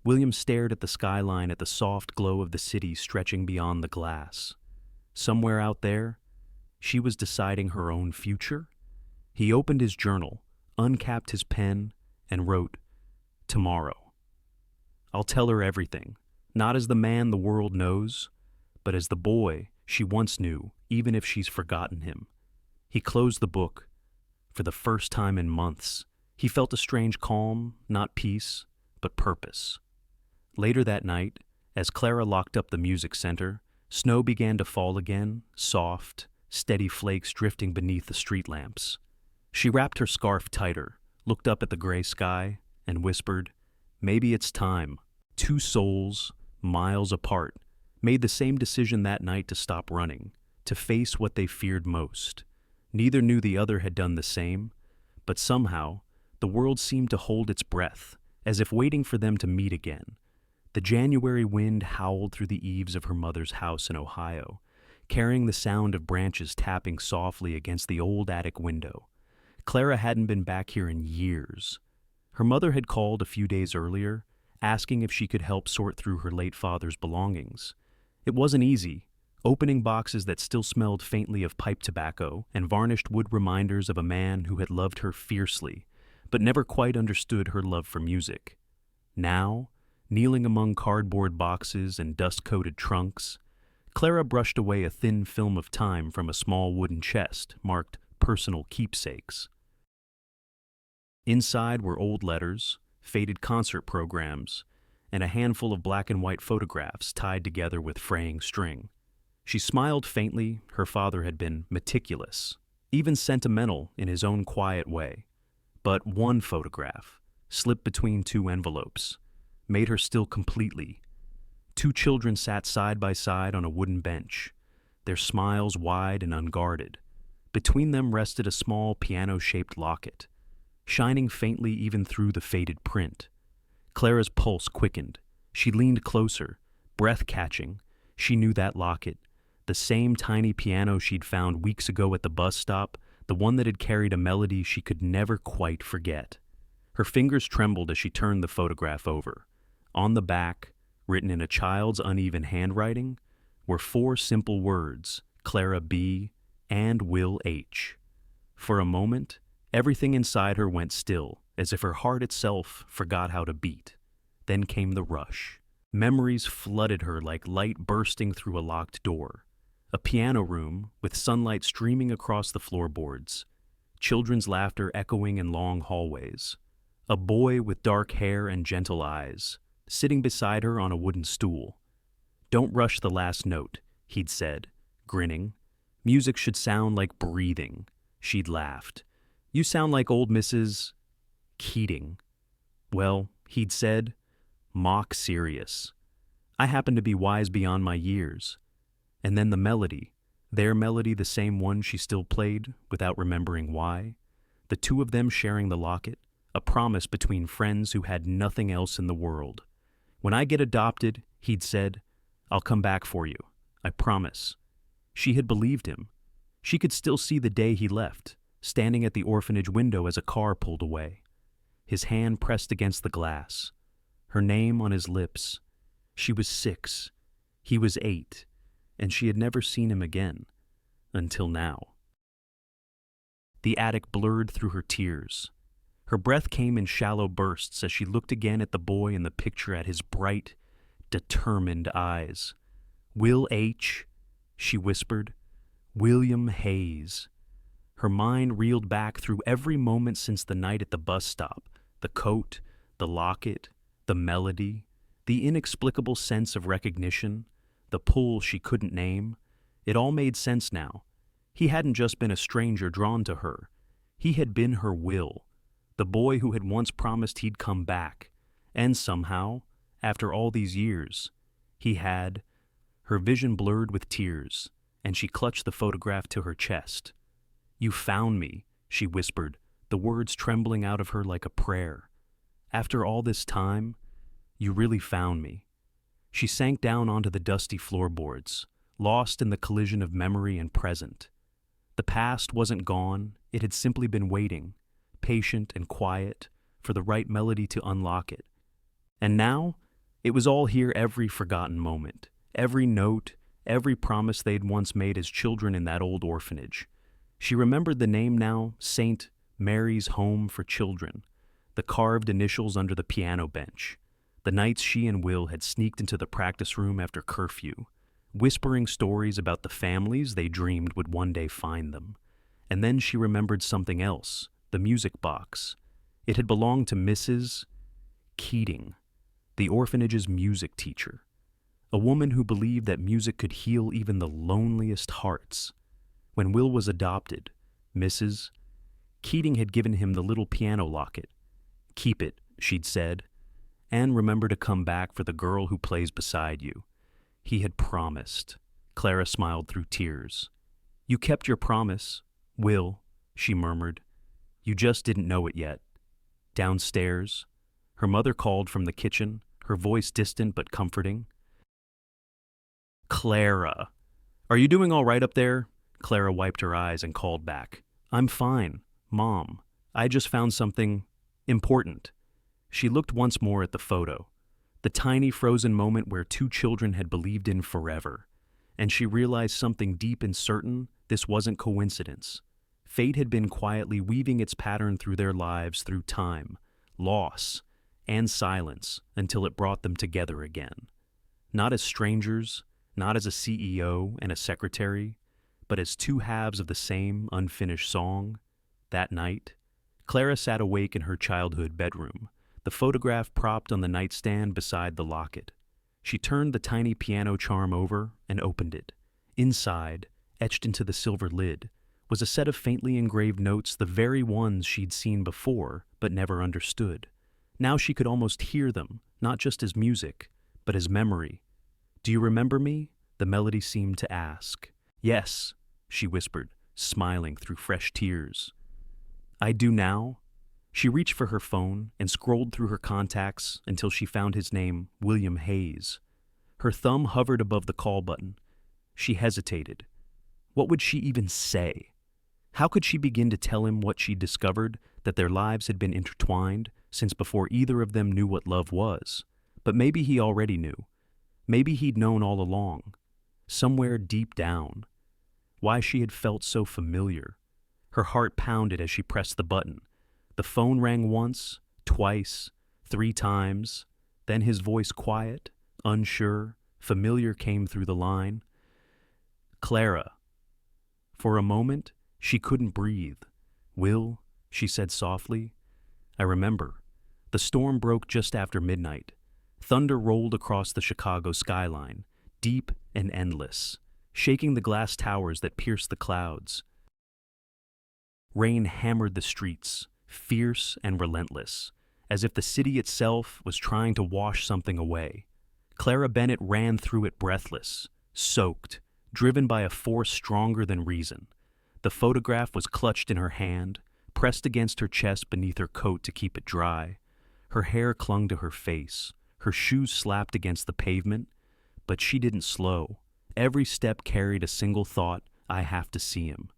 William stared at the skyline, at the soft glow of the city stretching beyond the glass. Somewhere out there, she was deciding her own future. He opened his journal, uncapped his pen, and wrote, "Tomorrow. I'll tell her everything, not as the man the world knows, but as the boy she once knew, even if she's forgotten him." He closed the book. For the first time in months, he felt a strange calm, not peace, but purpose. Later that night, as Clara locked up the music center, snow began to fall again, soft, steady flakes drifting beneath the street lamps. She wrapped her scarf tighter, looked up at the gray sky, and whispered, "Maybe it's time." Two souls, miles apart, made the same decision that night to stop running, to face what they feared most. Neither knew the other had done the same, but somehow, the world seemed to hold its breath, as if waiting for them to meet again. The January wind howled through the eaves of her mother's house in Ohio, carrying the sound of branches tapping softly against the old attic window. Clara hadn't been back here in years. Her mother had called a few days earlier, asking if she could help sort through her late father's belongings. It wasn't easy, opening boxes that still smelled faintly of pipe tobacco and varnished wood reminders of a man who had loved her fiercely, but never quite understood her love for music. Now, kneeling among cardboard boxes and dust-coated trunks, Clara brushed away a thin film of time from a small wooden chest marked personal keepsakes. Inside were old letters, faded concert programs, and a handful of black and white photographs tied together with fraying string. She smiled faintly. Her father had been meticulous, even sentimental in his own quiet way. But one photograph, slipped between two envelopes, made her still completely. Two children sat side by side on a wooden bench, their smiles wide and unguarded. Between them rested a small piano-shaped locket, shining faintly even through the faded print. Clara's pulse quickened. She leaned closer, breath catching. She knew that locket, the same tiny piano she'd found weeks ago at the bus stop, the one that had carried a melody she could never quite forget. Her fingers trembled as she turned the photograph over. On the back, written in a child's uneven handwriting, were four simple words, Clara B. and Will H. For a moment, everything inside her went still, as if her heart itself forgot how to beat. Then came the rush. Memories flooded her like light bursting through a locked door. A piano room with sunlight streaming across the floorboards. Children's laughter echoing in long hallways. A boy with dark hair and gentle eyes, sitting beside her on a wooden stool. "Don't rush the last note," he'd said, grinning. "Music should sound like breathing." She'd laughed. "You sound like old Mrs. Keating." "Well," he'd said, mock serious. "I happen to be wise beyond my years." And then the melody, their melody, the same one she still played without remembering why. The two of them sharing the locket, a promise between friends who had nothing else in the world. "When I get adopted," he'd said, "I'll come back for you. I promise." She had believed him. She could still see the day he left, standing at the orphanage window as a car pulled away. His hand pressed against the glass. Her name on his lips. She was 6. He was 8. And she had never seen him again. Until now. The attic blurred through her tears. Her breath came in shallow bursts as she looked again at the boy in the picture, at his bright, determined eyes. "Will H.," she whispered. "William Hayes." Her mind reeled back through every moment since the night at the bus stop, the coat, the locket, the melody, the inexplicable sense of recognition, the pull she couldn't name. It all made sense now. He hadn't just been a stranger drawn to her. He had been her Will, the boy who had once promised he'd come back. And somehow, after all these years, he had. Her vision blurred with tears, and she clutched the photograph to her chest. "You found me," she whispered, the words trembling out of her like a prayer. "After all this time, you really found me." She sank down onto the dusty floorboards, lost in the collision of memory and present. The past wasn't gone, it had simply been waiting, patient and quiet, for the right melody to unlock it. And now, it was all here, every forgotten moment, every note, every promise they'd once made as children in that old orphanage. She remembered the name now, St. Mary's Home for Children, the carved initials under the piano bench, the nights she and Will had sneaked into the practice room after curfew, whispering stories about the families they dreamed would one day find them. And then she remembered something else, the music box. It had belonged to Mrs. Keating, the orphanage's music teacher, a woman who believed that music could heal even the loneliest hearts. When Will was adopted, Mrs. Keating had given him the little piano locket. "Keep it," she'd said, "and remember to come back for the girl who plays beside you." He had promised. Clara smiled through tears. "You kept your promise, Will," she murmured. "You just didn't know it yet." Downstairs, her mother called from the kitchen, her voice distant but comforting. "Clara, are you doing all right up there?" Clara wiped her eyes and called back. "I'm fine, Mom. I just found something important." She looked once more at the photo, the tiny frozen moment where two children had believed in forever, and she realized something deep and certain: this wasn't coincidence. Fate had been quietly weaving its pattern through their lives, through time, loss, and silence, until it brought them together again. Not as strangers, not as a CEO and a secretary, but as two halves of the same unfinished song. That night, Clara sat awake in her childhood bedroom, the photograph propped on the nightstand beside the locket. She turned the tiny piano charm over and opened it. Inside, etched into the silver lid, was a set of faintly engraved notes, the very ones she'd seen before but never understood. Now she could almost hear them, not just as music, but as memory. "Do you remember me?" the melody seemed to ask. "Yes," she whispered, smiling through fresh tears. "I do now." She reached for her phone and scrolled through her contacts until she found his name, William Hayes. Her thumb hovered above the call button. She hesitated. What would she even say? How could she begin to tell him what she'd discovered, that their lives had been intertwined since before either of them knew what love was? But maybe he already knew. Maybe he'd known all along, somewhere deep down. Why she had felt so familiar. Her heart pounded as she pressed the button. The phone rang once, twice, 3 times. Then his voice, quiet, unsure, familiar, came through the line. "Clara." For a moment, she couldn't breathe. "Will," she said softly. "I remember. The storm broke just after midnight. Thunder rolled across the Chicago skyline, deep and endless, shaking the glass towers that pierced the clouds. Rain hammered the streets, fierce and relentless, as if the city itself was trying to wash something away. Clara Bennett ran through it breathless, soaked, driven by a force stronger than reason. The photograph was clutched in her hand, pressed against her chest beneath her coat to keep it dry. Her hair clung to her face, her shoes slapped against the pavement, but she didn't slow. Every step carried a single thought: I have to see him.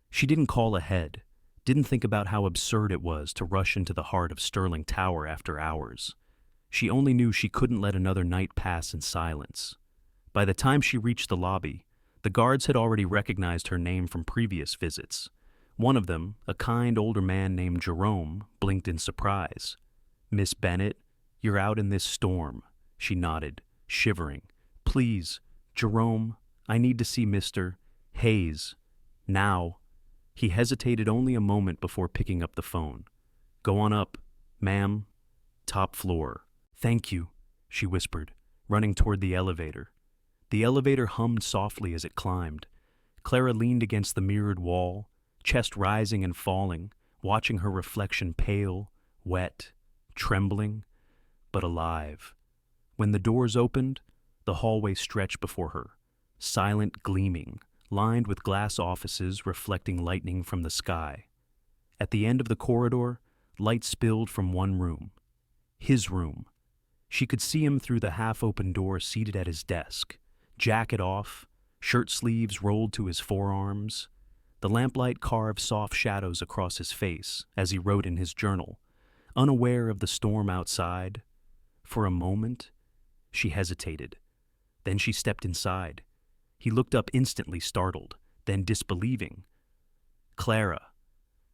She didn't call ahead, didn't think about how absurd it was to rush into the heart of Sterling Tower after hours. She only knew she couldn't let another night pass in silence. By the time she reached the lobby, the guards had already recognized her name from previous visits. One of them, a kind older man named Jerome, blinked in surprise. "Miss Bennett, you're out in this storm," she nodded, shivering. "Please, Jerome, I need to see Mr. Hayes. Now." He hesitated only a moment before picking up the phone. "Go on up, ma'am. Top floor." "Thank you," she whispered, running toward the elevator. The elevator hummed softly as it climbed. Clara leaned against the mirrored wall, chest rising and falling, watching her reflection pale, wet, trembling, but alive. When the doors opened, the hallway stretched before her, silent, gleaming, lined with glass offices reflecting lightning from the sky. At the end of the corridor, light spilled from one room. His room. She could see him through the half-open door seated at his desk, jacket off, shirt sleeves rolled to his forearms. The lamplight carved soft shadows across his face as he wrote in his journal, unaware of the storm outside. For a moment, she hesitated. Then she stepped inside. He looked up instantly startled, then disbelieving. Clara.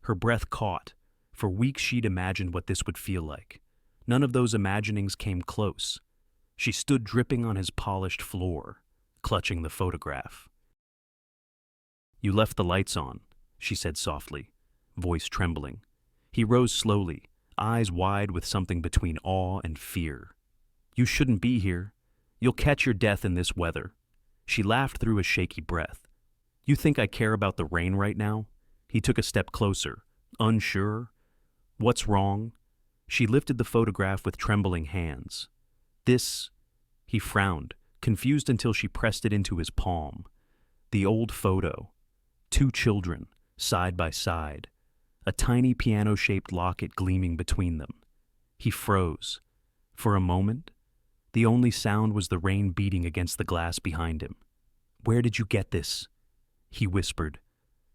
Her breath caught. For weeks she'd imagined what this would feel like. None of those imaginings came close. She stood dripping on his polished floor, clutching the photograph. "You left the lights on," she said softly, voice trembling. He rose slowly, eyes wide with something between awe and fear. "You shouldn't be here. You'll catch your death in this weather." She laughed through a shaky breath. "You think I care about the rain right now?" He took a step closer, unsure. "What's wrong?" She lifted the photograph with trembling hands. "This..." He frowned, confused until she pressed it into his palm. The old photo. 2 children, side by side. A tiny piano-shaped locket gleaming between them. He froze. For a moment, the only sound was the rain beating against the glass behind him. "Where did you get this?" he whispered.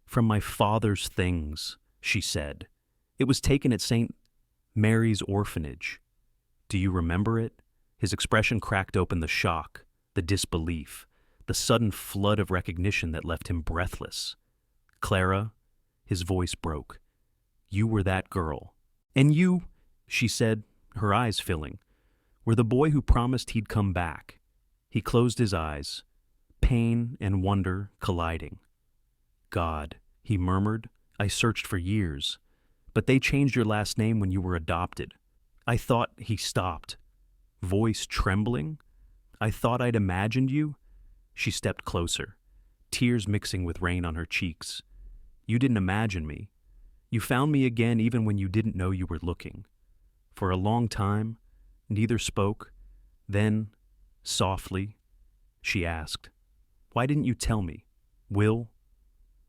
"From my father's things," she said. "It was taken at St. Mary's orphanage." "Do you remember it?" His expression cracked open the shock, the disbelief, the sudden flood of recognition that left him breathless. "Clara," his voice broke. "You were that girl." "And you," she said, her eyes filling, "were the boy who promised he'd come back." He closed his eyes, pain and wonder colliding. "God," he murmured, "I searched for years. But they changed your last name when you were adopted. I thought..." He stopped, voice trembling. "I thought I'd imagined you." She stepped closer, tears mixing with rain on her cheeks. "You didn't imagine me. You found me again even when you didn't know you were looking." For a long time, neither spoke. Then, softly, she asked, "Why didn't you tell me? Will?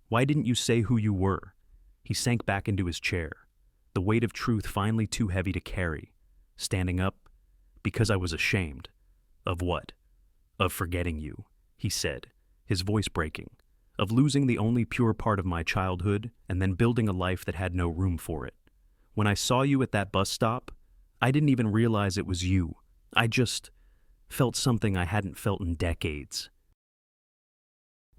Why didn't you say who you were?" He sank back into his chair, the weight of truth finally too heavy to carry. Standing up, "Because I was ashamed." "Of what?" "Of forgetting you," he said, his voice breaking. "Of losing the only pure part of my childhood and then building a life that had no room for it. When I saw you at that bus stop, I didn't even realize it was you. I just felt something I hadn't felt in decades.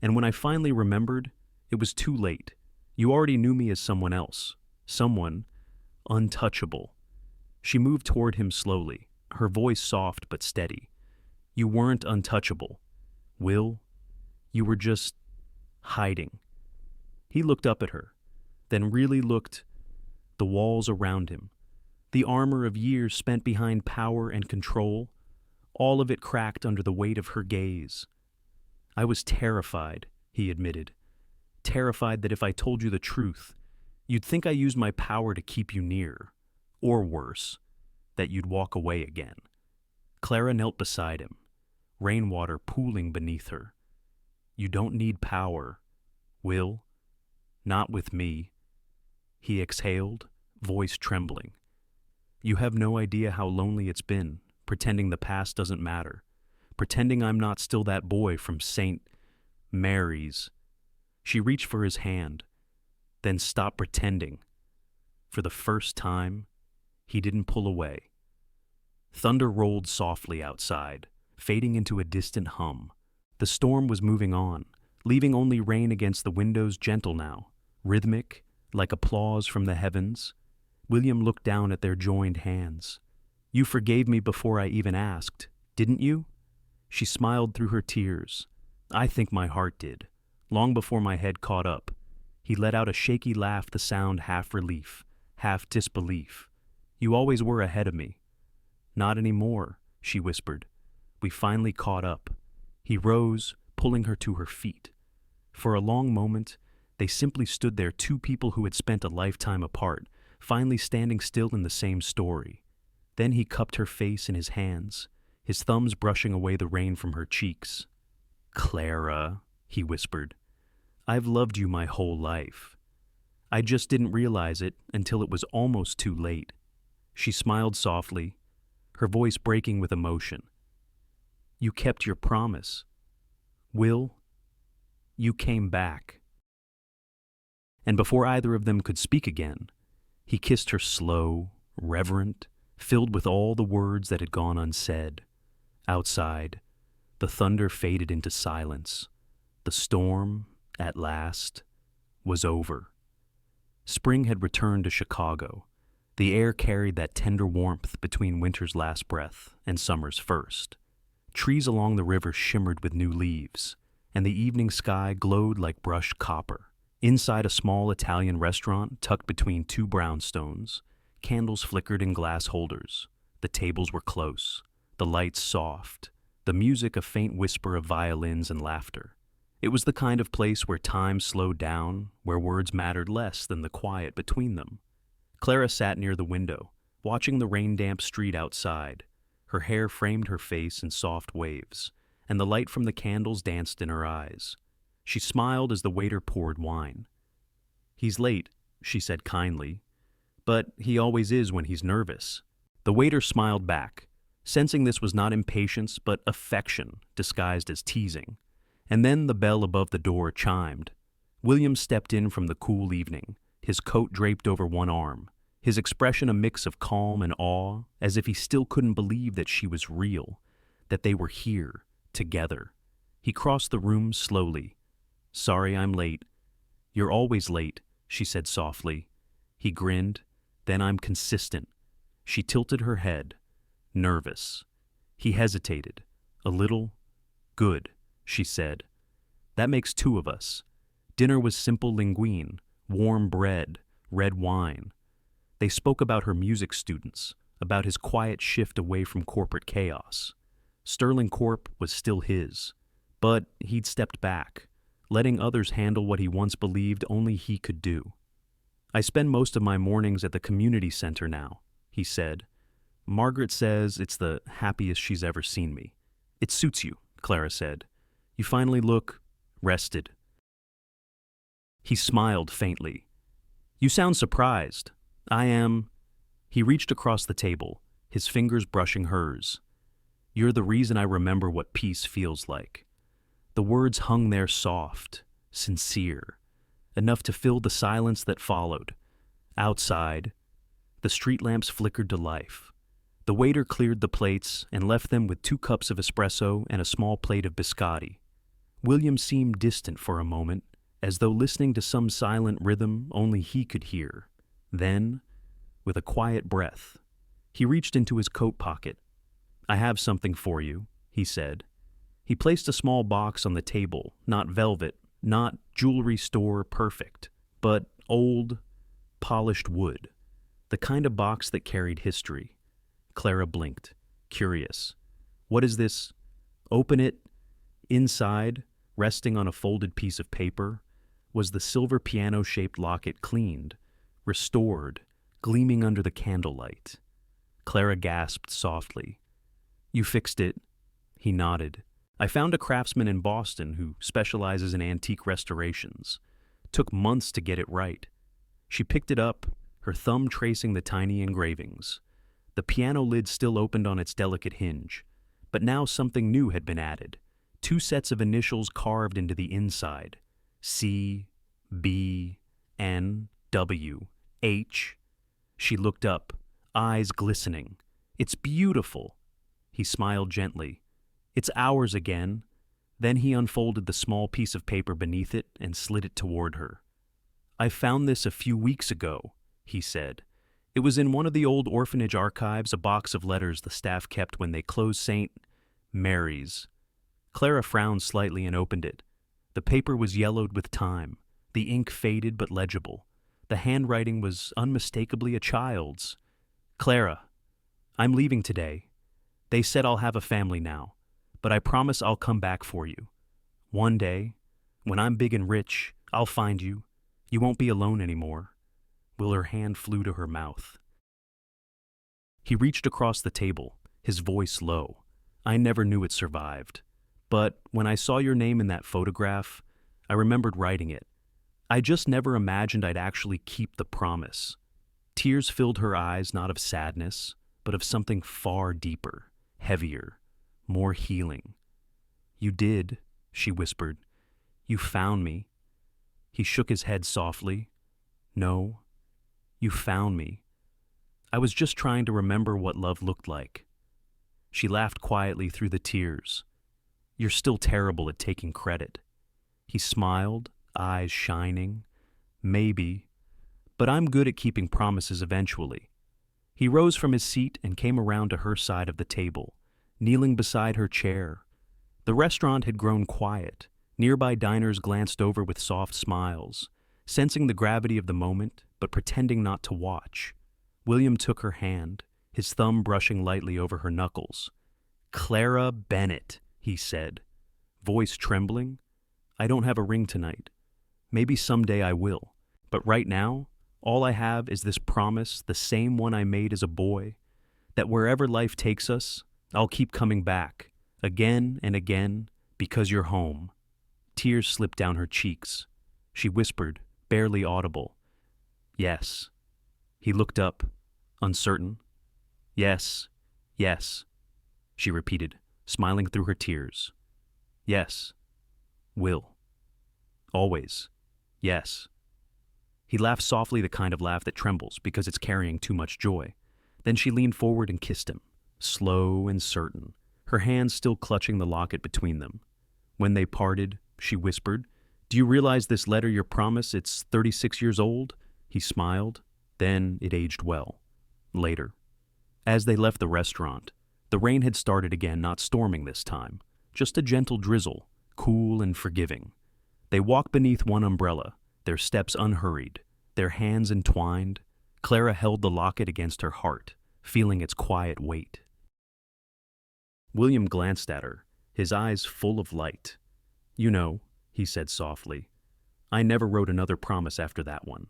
And when I finally remembered, it was too late. You already knew me as someone else. Someone untouchable." She moved toward him slowly, her voice soft but steady. "You weren't untouchable, Will. You were just hiding." He looked up at her, then really looked. The walls around him, the armor of years spent behind power and control, all of it cracked under the weight of her gaze. "I was terrified," he admitted. "Terrified that if I told you the truth, you'd think I used my power to keep you near. Or worse, that you'd walk away again." Clara knelt beside him, rainwater pooling beneath her. "You don't need power, Will. Not with me." He exhaled, voice trembling. "You have no idea how lonely it's been, pretending the past doesn't matter, pretending I'm not still that boy from St. Mary's." She reached for his hand, then stopped pretending. For the first time, he didn't pull away. Thunder rolled softly outside, fading into a distant hum. The storm was moving on, leaving only rain against the windows gentle now, rhythmic, like applause from the heavens. William looked down at their joined hands. "You forgave me before I even asked, didn't you?" She smiled through her tears. "I think my heart did, long before my head caught up." He let out a shaky laugh, the sound half relief, half disbelief. "You always were ahead of me." "Not anymore," she whispered. "We finally caught up." He rose, pulling her to her feet. For a long moment, they simply stood there, two people who had spent a lifetime apart, finally standing still in the same story. Then he cupped her face in his hands, his thumbs brushing away the rain from her cheeks. "Clara," he whispered, "I've loved you my whole life. I just didn't realize it until it was almost too late." She smiled softly, her voice breaking with emotion. "You kept your promise. Will, you came back." And before either of them could speak again, he kissed her slow, reverent, filled with all the words that had gone unsaid. Outside, the thunder faded into silence. The storm, at last, was over. Spring had returned to Chicago. The air carried that tender warmth between winter's last breath and summer's first. Trees along the river shimmered with new leaves, and the evening sky glowed like brushed copper. Inside a small Italian restaurant tucked between two brownstones, candles flickered in glass holders. The tables were close, the lights soft, the music a faint whisper of violins and laughter. It was the kind of place where time slowed down, where words mattered less than the quiet between them. Clara sat near the window, watching the rain-damp street outside. Her hair framed her face in soft waves, and the light from the candles danced in her eyes. She smiled as the waiter poured wine. "He's late," she said kindly, "but he always is when he's nervous." The waiter smiled back, sensing this was not impatience but affection disguised as teasing. And then the bell above the door chimed. William stepped in from the cool evening, his coat draped over one arm, his expression a mix of calm and awe, as if he still couldn't believe that she was real, that they were here, together. He crossed the room slowly. "Sorry I'm late." "You're always late," she said softly. He grinned. "Then I'm consistent." She tilted her head, nervous. He hesitated. A little. "Good," she said. "That makes two of us." Dinner was simple linguine, warm bread, red wine. They spoke about her music students, about his quiet shift away from corporate chaos. Sterling Corp was still his, but he'd stepped back, letting others handle what he once believed only he could do. "I spend most of my mornings at the community center now," he said. "Margaret says it's the happiest she's ever seen me." "It suits you," Clara said. "You finally look rested." He smiled faintly. "You sound surprised." "I am." He reached across the table, his fingers brushing hers. "You're the reason I remember what peace feels like." The words hung there soft, sincere, enough to fill the silence that followed. Outside, the street lamps flickered to life. The waiter cleared the plates and left them with 2 cups of espresso and a small plate of biscotti. William seemed distant for a moment, as though listening to some silent rhythm only he could hear. Then, with a quiet breath, he reached into his coat pocket. "I have something for you," he said. He placed a small box on the table, not velvet, not jewelry store perfect, but old, polished wood, the kind of box that carried history. Clara blinked, curious. "What is this?" "Open it." Inside, resting on a folded piece of paper, was the silver piano-shaped locket, cleaned, restored, gleaming under the candlelight. Clara gasped softly. "You fixed it?" He nodded. "I found a craftsman in Boston who specializes in antique restorations. Took months to get it right." She picked it up, her thumb tracing the tiny engravings. The piano lid still opened on its delicate hinge, but now something new had been added. 2 sets of initials carved into the inside. C, B, N, W, H. She looked up, eyes glistening. "It's beautiful." He smiled gently. "It's ours again." Then he unfolded the small piece of paper beneath it and slid it toward her. "I found this a few weeks ago," he said. "It was in one of the old orphanage archives, a box of letters the staff kept when they closed St. Mary's." Clara frowned slightly and opened it. The paper was yellowed with time, the ink faded but legible. The handwriting was unmistakably a child's. "Clara, I'm leaving today. They said I'll have a family now, but I promise I'll come back for you. One day, when I'm big and rich, I'll find you. You won't be alone anymore." Her hand flew to her mouth. He reached across the table, his voice low. "I never knew it survived. But when I saw your name in that photograph, I remembered writing it. I just never imagined I'd actually keep the promise." Tears filled her eyes, not of sadness, but of something far deeper, heavier, more healing. "You did," she whispered. "You found me." He shook his head softly. "No, you found me. I was just trying to remember what love looked like." She laughed quietly through the tears. "You're still terrible at taking credit." He smiled, eyes shining. "Maybe, but I'm good at keeping promises eventually." He rose from his seat and came around to her side of the table, kneeling beside her chair. The restaurant had grown quiet. Nearby diners glanced over with soft smiles, sensing the gravity of the moment, but pretending not to watch. William took her hand, his thumb brushing lightly over her knuckles. "Clara Bennett," he said, voice trembling. "I don't have a ring tonight. Maybe someday I will. But right now, all I have is this promise, the same one I made as a boy, that wherever life takes us, I'll keep coming back, again and again, because you're home." Tears slipped down her cheeks. She whispered, barely audible, "Yes." He looked up, uncertain. "Yes, yes," she repeated, smiling through her tears. "Yes, will. Always, yes." He laughed softly, the kind of laugh that trembles because it's carrying too much joy. Then she leaned forward and kissed him, slow and certain, her hands still clutching the locket between them. When they parted, she whispered, "Do you realize this letter, your promise, it's 36 years old?" He smiled. "Then it aged well." Later. As they left the restaurant, the rain had started again, not storming this time, just a gentle drizzle, cool and forgiving. They walked beneath one umbrella, their steps unhurried, their hands entwined. Clara held the locket against her heart, feeling its quiet weight. William glanced at her, his eyes full of light. "You know," he said softly, "I never wrote another promise after that one."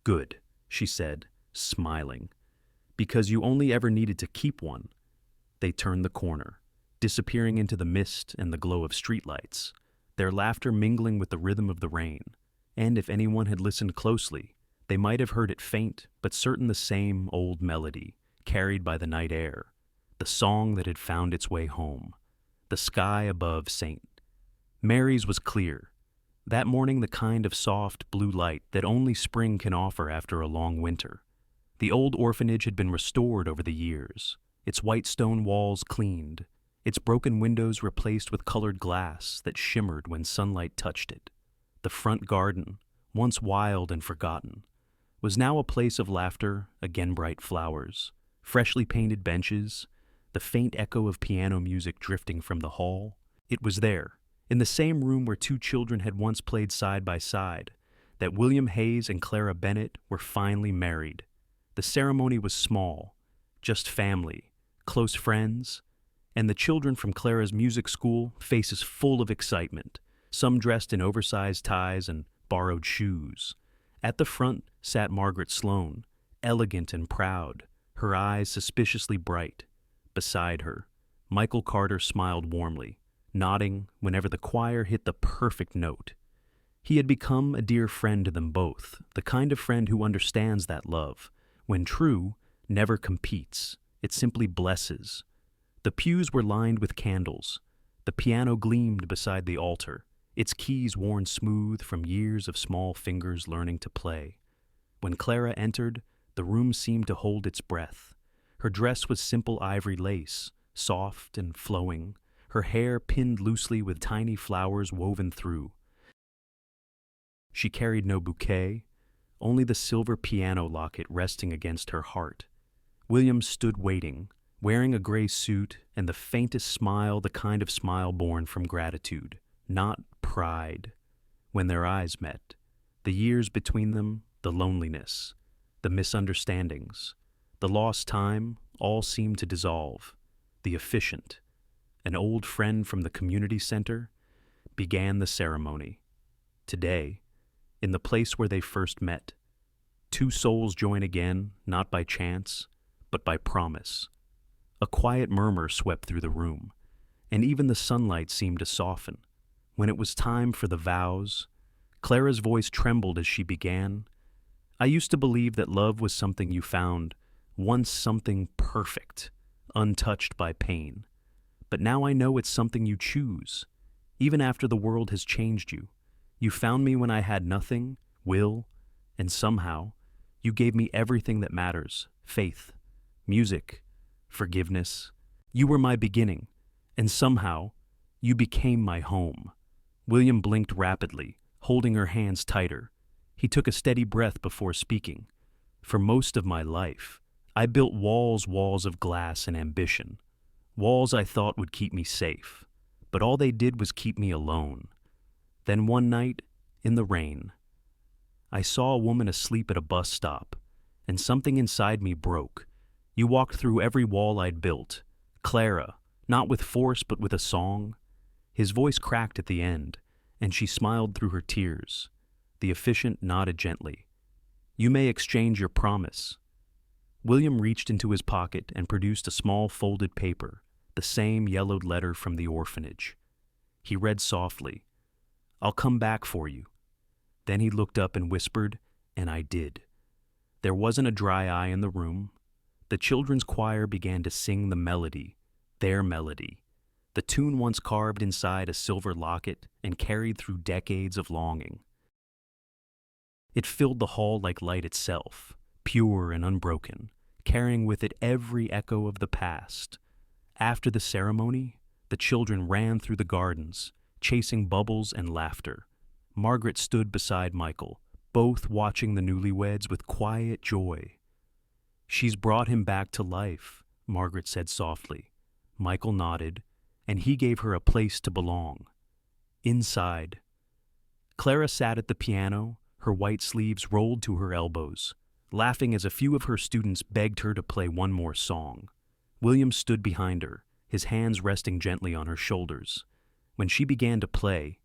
"Good," she said, smiling, "because you only ever needed to keep one." They turned the corner, disappearing into the mist and the glow of streetlights, their laughter mingling with the rhythm of the rain. And if anyone had listened closely, they might have heard it faint, but certain the same old melody, carried by the night air, the song that had found its way home, the sky above St. Mary's was clear. That morning, the kind of soft blue light that only spring can offer after a long winter. The old orphanage had been restored over the years, its white stone walls cleaned, its broken windows replaced with colored glass that shimmered when sunlight touched it. The front garden, once wild and forgotten, was now a place of laughter, again bright flowers, freshly painted benches, the faint echo of piano music drifting from the hall. It was there, in the same room where two children had once played side by side, that William Hayes and Clara Bennett were finally married. The ceremony was small, just family, close friends, and the children from Clara's music school, faces full of excitement, some dressed in oversized ties and borrowed shoes. At the front sat Margaret Sloane, elegant and proud, her eyes suspiciously bright. Beside her, Michael Carter smiled warmly, nodding whenever the choir hit the perfect note. He had become a dear friend to them both, the kind of friend who understands that love, when true, never competes, it simply blesses. The pews were lined with candles. The piano gleamed beside the altar, its keys worn smooth from years of small fingers learning to play. When Clara entered, the room seemed to hold its breath. Her dress was simple ivory lace, soft and flowing, her hair pinned loosely with tiny flowers woven through. She carried no bouquet, only the silver piano locket resting against her heart. William stood waiting, wearing a gray suit and the faintest smile, the kind of smile born from gratitude, not pride. When their eyes met, the years between them, the loneliness, the misunderstandings, the lost time, all seemed to dissolve. The officiant, an old friend from the community center, began the ceremony. Today, in the place where they first met, two souls join again, not by chance, but by promise. A quiet murmur swept through the room, and even the sunlight seemed to soften. When it was time for the vows, Clara's voice trembled as she began. I used to believe that love was something you found, once something perfect, untouched by pain. But now I know it's something you choose, even after the world has changed you. You found me when I had nothing, will, and somehow, you gave me everything that matters: faith, music, forgiveness. You were my beginning, and somehow, you became my home. William blinked rapidly, holding her hands tighter. He took a steady breath before speaking. For most of my life, I built walls of glass and ambition. Walls I thought would keep me safe, but all they did was keep me alone. Then one night, in the rain, I saw a woman asleep at a bus stop, and something inside me broke. You walked through every wall I'd built. Clara, not with force but with a song. His voice cracked at the end, and she smiled through her tears. The officiant nodded gently. You may exchange your promise. William reached into his pocket and produced a small folded paper, the same yellowed letter from the orphanage. He read softly, I'll come back for you. Then he looked up and whispered, and I did. There wasn't a dry eye in the room. The children's choir began to sing the melody, their melody, the tune once carved inside a silver locket and carried through decades of longing. It filled the hall like light itself, pure and unbroken, carrying with it every echo of the past. After the ceremony, the children ran through the gardens, chasing bubbles and laughter. Margaret stood beside Michael, both watching the newlyweds with quiet joy. She's brought him back to life, Margaret said softly. Michael nodded, and he gave her a place to belong. Inside, Clara sat at the piano, her white sleeves rolled to her elbows, laughing as a few of her students begged her to play one more song. William stood behind her, his hands resting gently on her shoulders. When she began to play,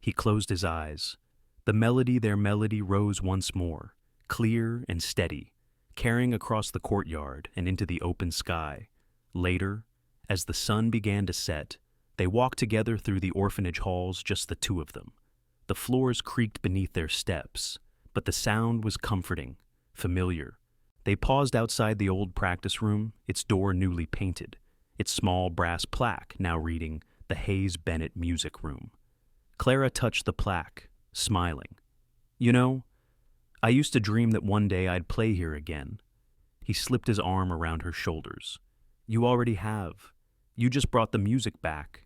he closed his eyes. The melody, their melody, rose once more, clear and steady, carrying across the courtyard and into the open sky. Later, as the sun began to set, they walked together through the orphanage halls, just the two of them. The floors creaked beneath their steps, but the sound was comforting, familiar. They paused outside the old practice room, its door newly painted, its small brass plaque now reading, "The Hayes Bennett Music Room." Clara touched the plaque, smiling. You know, I used to dream that one day I'd play here again. He slipped his arm around her shoulders. You already have. You just brought the music back.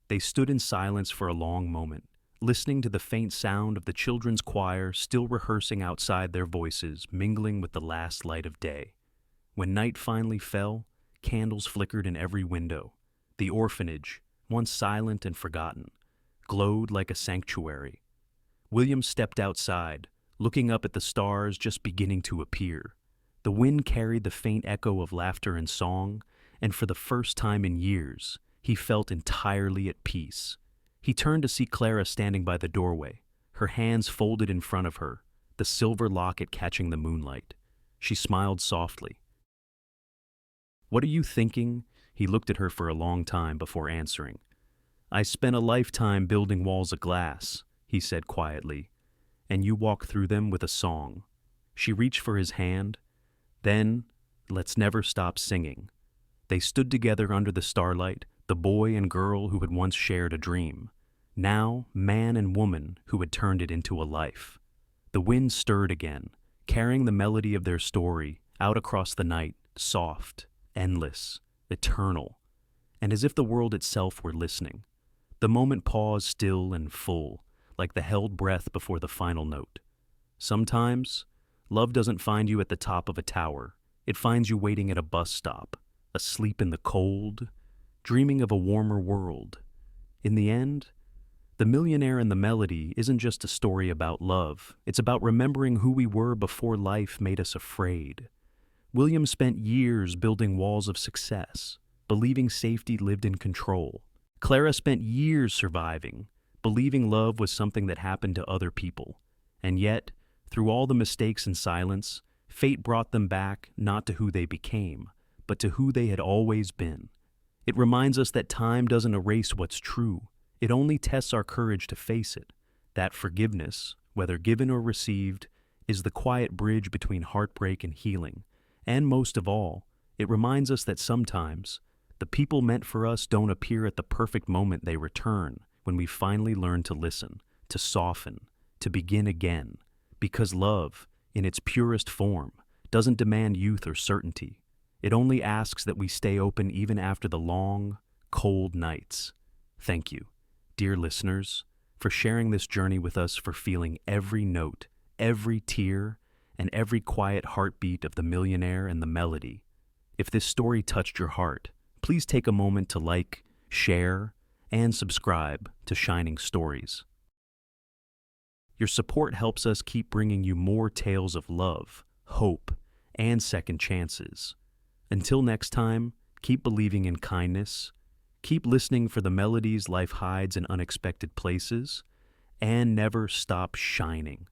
They stood in silence for a long moment, listening to the faint sound of the children's choir still rehearsing outside, their voices mingling with the last light of day. When night finally fell, candles flickered in every window. The orphanage, once silent and forgotten, glowed like a sanctuary. William stepped outside, looking up at the stars just beginning to appear. The wind carried the faint echo of laughter and song, and for the first time in years, he felt entirely at peace. He turned to see Clara standing by the doorway, her hands folded in front of her, the silver locket catching the moonlight. She smiled softly. What are you thinking? He looked at her for a long time before answering. I spent a lifetime building walls of glass, he said quietly, and you walk through them with a song. She reached for his hand. Then, let's never stop singing. They stood together under the starlight, the boy and girl who had once shared a dream, now man and woman who had turned it into a life. The wind stirred again, carrying the melody of their story out across the night, soft, endless, eternal, and as if the world itself were listening. The moment paused still and full, like the held breath before the final note. Sometimes, Love doesn't find you at the top of a tower. It finds you waiting at a bus stop, asleep in the cold, dreaming of a warmer world. In the end, The Millionaire and the Melody isn't just a story about love. It's about remembering who we were before life made us afraid. William spent years building walls of success, believing safety lived in control. Clara spent years surviving, believing love was something that happened to other people. And yet, through all the mistakes and silence, fate brought them back not to who they became, but to who they had always been. It reminds us that time doesn't erase what's true. It only tests our courage to face it. That forgiveness, whether given or received, is the quiet bridge between heartbreak and healing. And most of all, it reminds us that sometimes the people meant for us don't appear at the perfect moment. They return when we finally learn to listen, to soften, to begin again. Because love, in its purest form, doesn't demand youth or certainty. It only asks that we stay open even after the long, cold nights. Thank you, dear listeners, for sharing this journey with us, for feeling every note, every tear, and every quiet heartbeat of The Millionaire and the Melody. If this story touched your heart, please take a moment to like, share, and subscribe to Shining Stories. Your support helps us keep bringing you more tales of love, hope, and second chances. Until next time, keep believing in kindness, keep listening for the melodies life hides in unexpected places, and never stop shining.